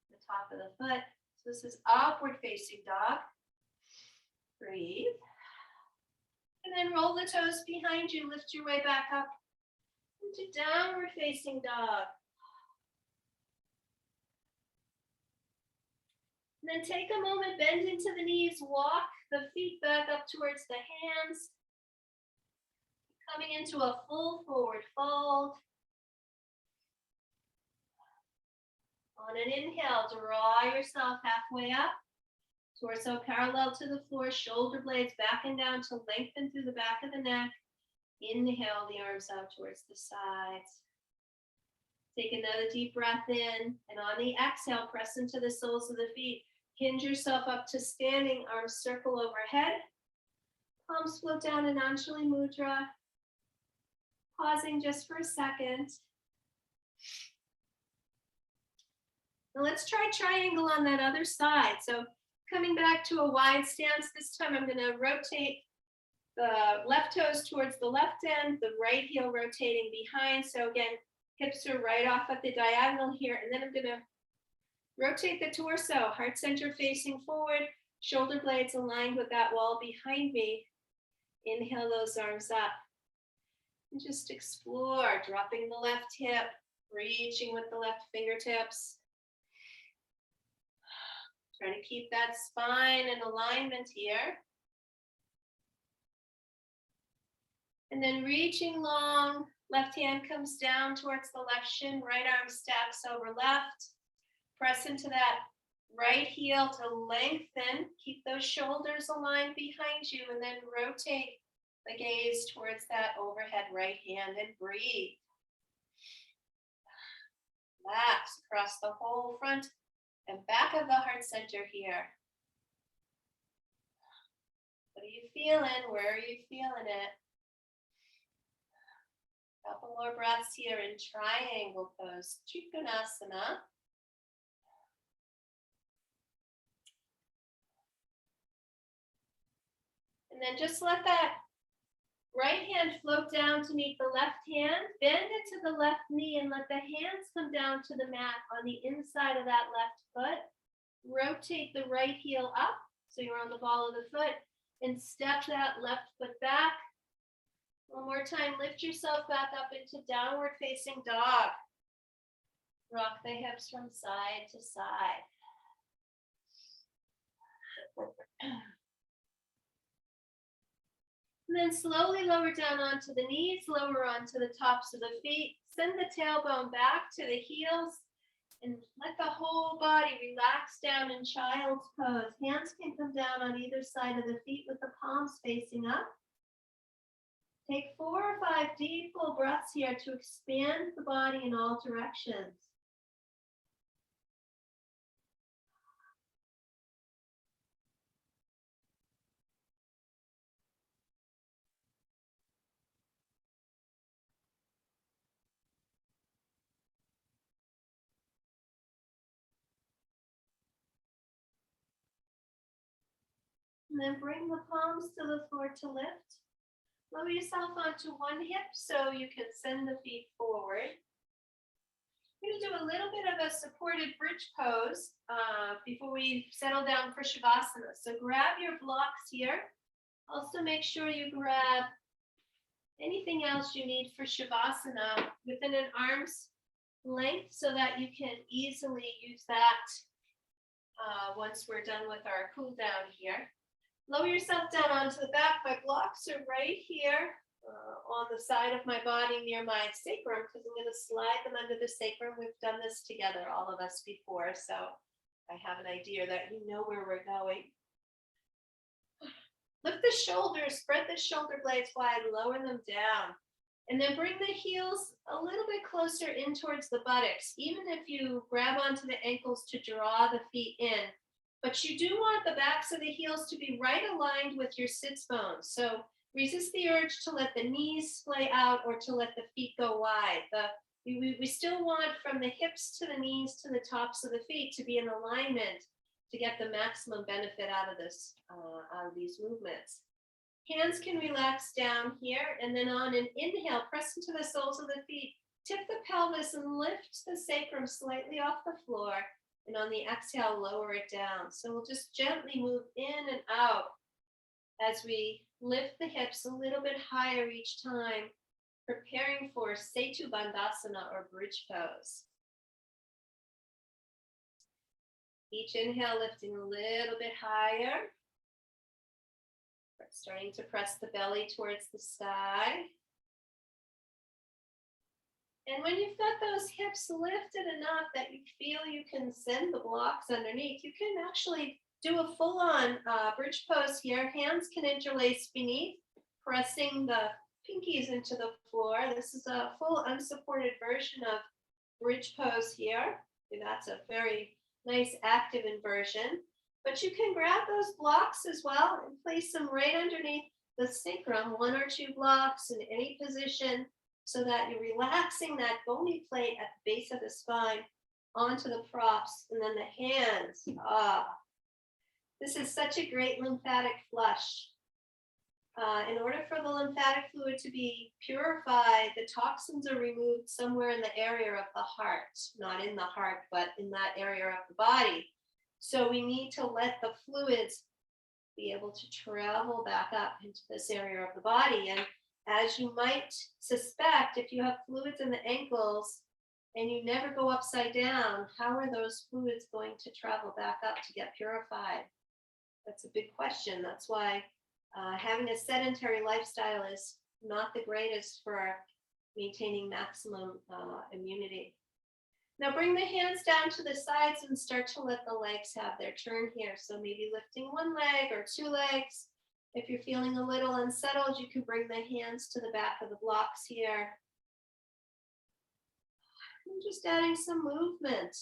the top of the foot. So this is upward facing dog. Breathe. And then roll the toes behind you, lift your way back up into downward facing dog. And then take a moment, bend into the knees, walk the feet back up towards the hands. Coming into a full forward fold. On an inhale, draw yourself halfway up. Torso parallel to the floor, shoulder blades back and down to lengthen through the back of the neck. Inhale the arms out towards the sides. Take another deep breath in, and on the exhale, press into the soles of the feet. Hinge yourself up to standing, arms circle overhead. Palms float down in Anjali Mudra. Pausing just for a second. Now let's try triangle on that other side. So coming back to a wide stance, this time I'm going to rotate the left toes towards the left end, the right heel rotating behind. So again, hips are right off at the diagonal here. And then I'm going to rotate the torso, heart center facing forward, shoulder blades aligned with that wall behind me. Inhale those arms up. And just explore, dropping the left hip, reaching with the left fingertips. Try to keep that spine in alignment here. And then reaching long, left hand comes down towards the left shin, right arm stacks over left. Press into that Right heel to lengthen. Keep those shoulders aligned behind you and then rotate the gaze towards that overhead right hand and breathe. Relax across the whole front and back of the heart center here. What are you feeling? Where are you feeling it? Couple more breaths here in triangle pose, Trikonasana. And then just let that right hand float down to meet the left hand. Bend it to the left knee and let the hands come down to the mat on the inside of that left foot. Rotate the right heel up so you're on the ball of the foot and step that left foot back. One more time, lift yourself back up into downward facing dog. Rock the hips from side to side. And then slowly lower down onto the knees, lower onto the tops of the feet. Send the tailbone back to the heels and let the whole body relax down in child's pose. Hands can come down on either side of the feet with the palms facing up. Take 4 or 5 deep full breaths here to expand the body in all directions. And then bring the palms to the floor to lift. Lower yourself onto one hip so you can send the feet forward. We're going to do a little bit of a supported bridge pose before we settle down for Shavasana. So grab your blocks here. Also make sure you grab anything else you need for Shavasana within an arm's length so that you can easily use that once we're done with our cool down here. Lower yourself down onto the back. My blocks are right here on the side of my body near my sacrum because I'm going to slide them under the sacrum. We've done this together, all of us before, so I have an idea that you know where we're going. Lift the shoulders, spread the shoulder blades wide, lower them down. And then bring the heels a little bit closer in towards the buttocks, even if you grab onto the ankles to draw the feet in. But you do want the backs of the heels to be right aligned with your sits bones. So resist the urge to let the knees splay out or to let the feet go wide. We still want from the hips to the knees to the tops of the feet to be in alignment to get the maximum benefit out of these movements. Hands can relax down here, and then on an inhale, press into the soles of the feet, tip the pelvis and lift the sacrum slightly off the floor. And on the exhale, lower it down. So we'll just gently move in and out as we lift the hips a little bit higher each time, preparing for Setu Bandhasana or bridge pose. Each inhale, lifting a little bit higher. Starting to press the belly towards the sky. And when you've got those hips lifted enough that you feel you can send the blocks underneath, you can actually do a full-on bridge pose here. Hands can interlace beneath, pressing the pinkies into the floor. This is a full unsupported version of bridge pose here. That's a very nice active inversion. But you can grab those blocks as well and place them right underneath the sacrum, 1 or 2 blocks in any position, so that you're relaxing that bony plate at the base of the spine onto the props, and then the hands. This is such a great lymphatic flush. In order for the lymphatic fluid to be purified, the toxins are removed somewhere in the area of the heart, not in the heart, but in that area of the body. So we need to let the fluids be able to travel back up into this area of the body. And as you might suspect, if you have fluids in the ankles and you never go upside down, how are those fluids going to travel back up to get purified? That's a big question. That's why having a sedentary lifestyle is not the greatest for maintaining maximum immunity. Now bring the hands down to the sides and start to let the legs have their turn here. So maybe lifting one leg or two legs. If you're feeling a little unsettled, you can bring the hands to the back of the blocks here. And just adding some movement.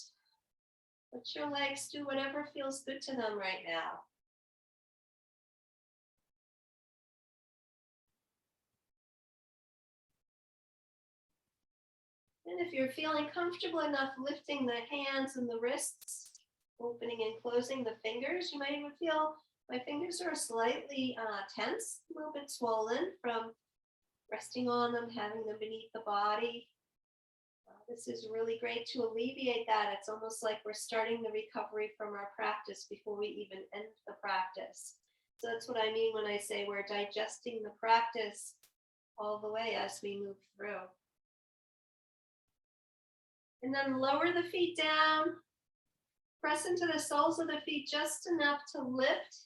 Let your legs do whatever feels good to them right now. And if you're feeling comfortable enough lifting the hands and the wrists, opening and closing the fingers, you might even feel my fingers are slightly tense, a little bit swollen from resting on them, having them beneath the body. This is really great to alleviate that. It's almost like we're starting the recovery from our practice before we even end the practice. So that's what I mean when I say we're digesting the practice all the way as we move through. And then lower the feet down, press into the soles of the feet just enough to lift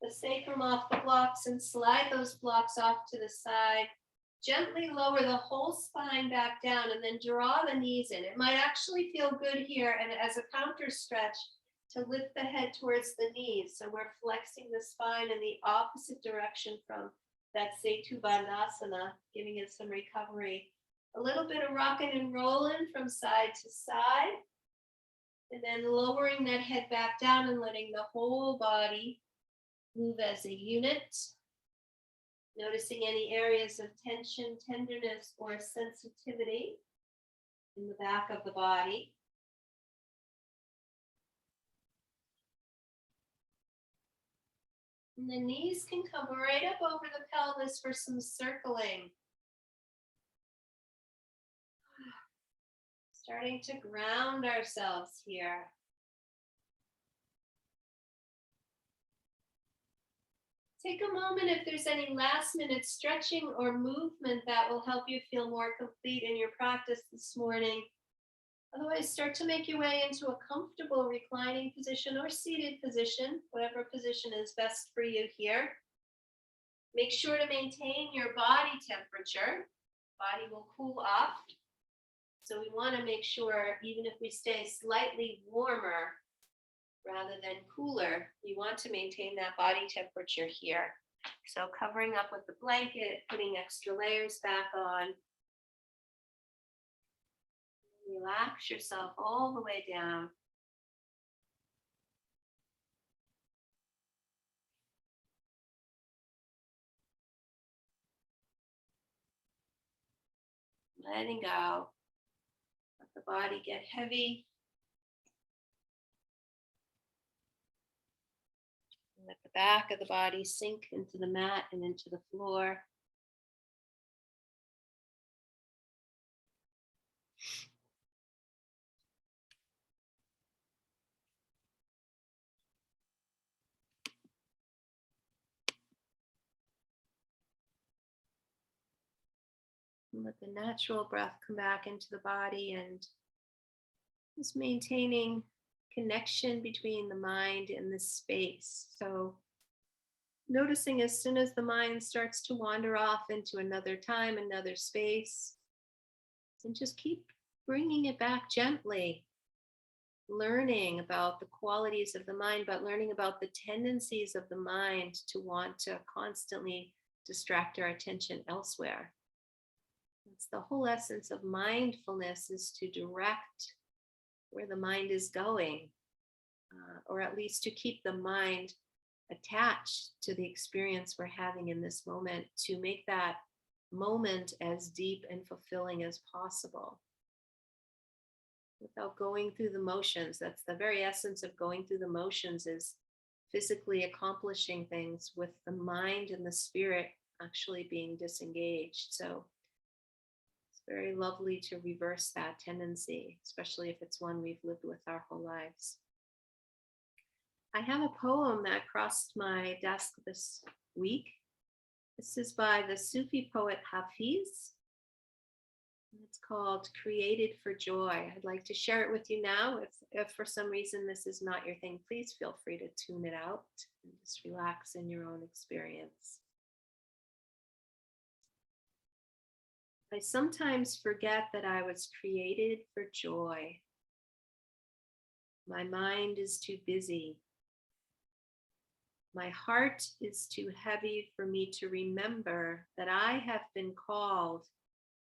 the sacrum off the blocks and slide those blocks off to the side. Gently lower the whole spine back down and then draw the knees in. It might actually feel good here and as a counter stretch to lift the head towards the knees. So we're flexing the spine in the opposite direction from that Setu Bandhasana, giving it some recovery. A little bit of rocking and rolling from side to side. And then lowering that head back down and letting the whole body move as a unit. Noticing any areas of tension, tenderness, or sensitivity in the back of the body. And the knees can come right up over the pelvis for some circling. Starting to ground ourselves here. Take a moment if there's any last minute stretching or movement that will help you feel more complete in your practice this morning. Otherwise, start to make your way into a comfortable reclining position or seated position, whatever position is best for you here. Make sure to maintain your body temperature. Body will cool off. So we want to make sure, even if we stay slightly warmer, rather than cooler, we want to maintain that body temperature here. So covering up with the blanket, putting extra layers back on. Relax yourself all the way down. Letting go. Let the body get heavy. Let the back of the body sink into the mat and into the floor. And let the natural breath come back into the body and just maintaining connection between the mind and the space. So noticing as soon as the mind starts to wander off into another time, another space, and just keep bringing it back gently, learning about the qualities of the mind, but learning about the tendencies of the mind to want to constantly distract our attention elsewhere. It's the whole essence of mindfulness, is to direct where the mind is going, or at least to keep the mind attached to the experience we're having in this moment, to make that moment as deep and fulfilling as possible without going through the motions. That's the very essence of going through the motions, is physically accomplishing things with the mind and the spirit actually being disengaged. So it's very lovely to reverse that tendency, especially if it's one we've lived with our whole lives. I have a poem that crossed my desk this week. This is by the Sufi poet Hafiz. It's called Created for Joy. I'd like to share it with you now. If for some reason this is not your thing, please feel free to tune it out and just relax in your own experience. I sometimes forget that I was created for joy. My mind is too busy. My heart is too heavy for me to remember that I have been called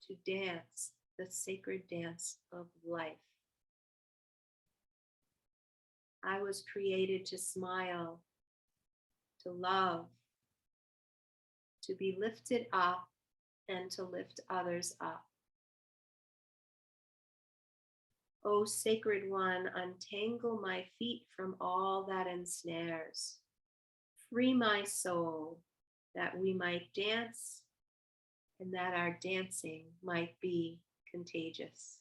to dance the sacred dance of life. I was created to smile, to love, to be lifted up, and to lift others up. O sacred one, untangle my feet from all that ensnares. Free my soul, that we might dance and that our dancing might be contagious.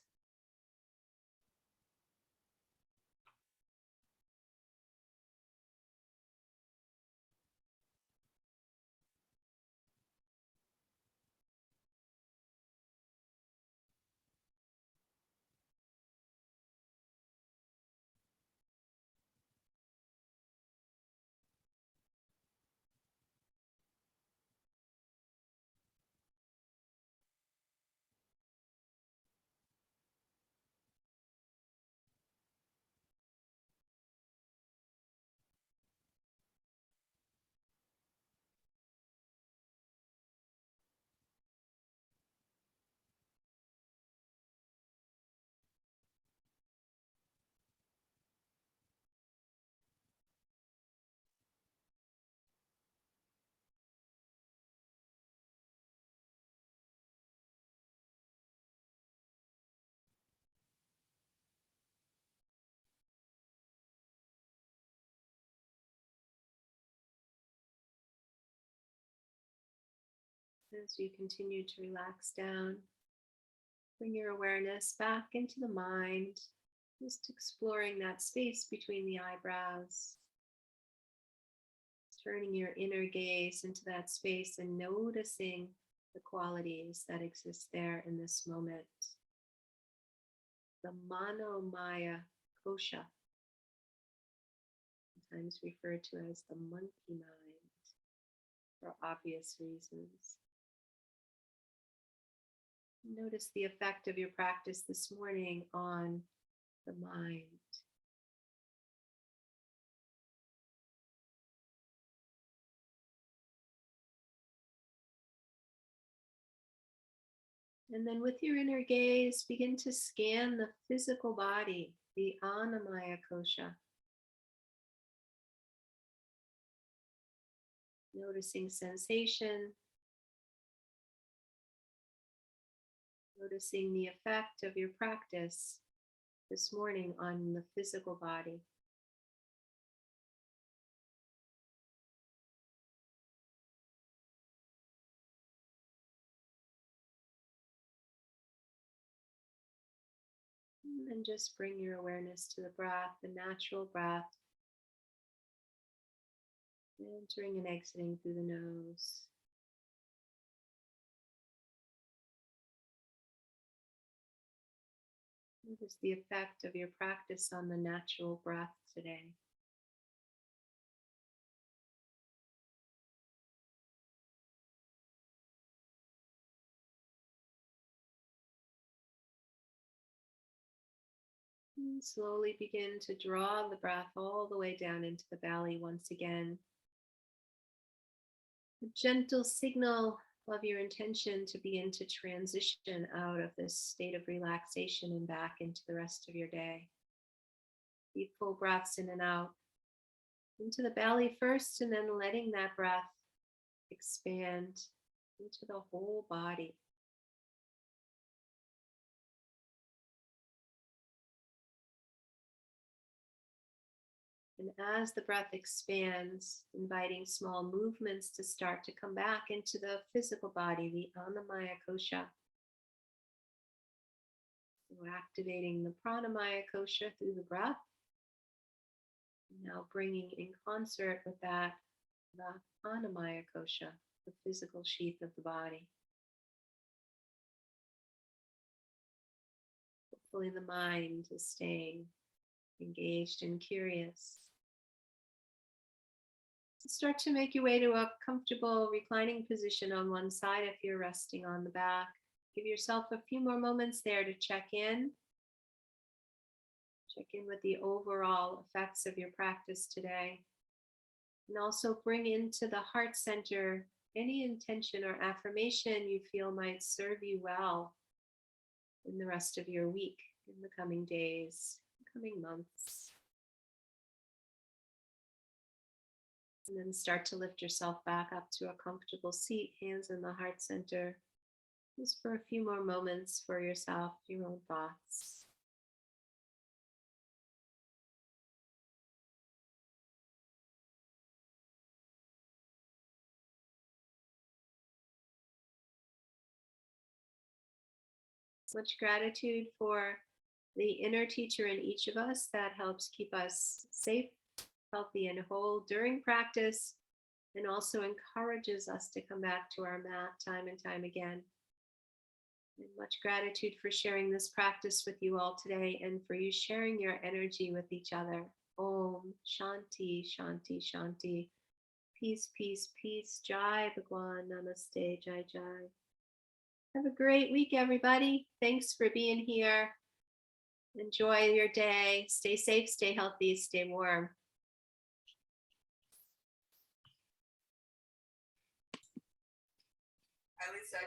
As you continue to relax down, bring your awareness back into the mind, just exploring that space between the eyebrows, turning your inner gaze into that space and noticing the qualities that exist there in this moment. The Manomaya Kosha, sometimes referred to as the monkey mind for obvious reasons. Notice the effect of your practice this morning on the mind. And then with your inner gaze, begin to scan the physical body, the Annamaya Kosha. Noticing sensation, noticing the effect of your practice this morning on the physical body. And just bring your awareness to the breath, the natural breath, entering and exiting through the nose. Notice the effect of your practice on the natural breath today. And slowly begin to draw the breath all the way down into the belly once again. A gentle signal of your intention to begin to transition out of this state of relaxation and back into the rest of your day. Deep full breaths in and out. Into the belly first, and then letting that breath expand into the whole body. And as the breath expands, inviting small movements to start to come back into the physical body, the Annamaya Kosha. So activating the Pranamaya Kosha through the breath. Now bringing in concert with that the Annamaya Kosha, the physical sheath of the body. Hopefully the mind is staying engaged and curious. Start to make your way to a comfortable reclining position on one side if you're resting on the back. Give yourself a few more moments there to check in. Check in with the overall effects of your practice today. And also bring into the heart center any intention or affirmation you feel might serve you well in the rest of your week, in the coming days, coming months. And then start to lift yourself back up to a comfortable seat, hands in the heart center, just for a few more moments for yourself, your own thoughts. Much gratitude for the inner teacher in each of us that helps keep us safe, healthy, and whole during practice, and also encourages us to come back to our mat time and time again. And much gratitude for sharing this practice with you all today and for you sharing your energy with each other. Om Shanti, Shanti, Shanti. Peace, peace, peace. Jai Bhagwan. Namaste. Jai, Jai. Have a great week, everybody. Thanks for being here. Enjoy your day. Stay safe, stay healthy, stay warm. At least I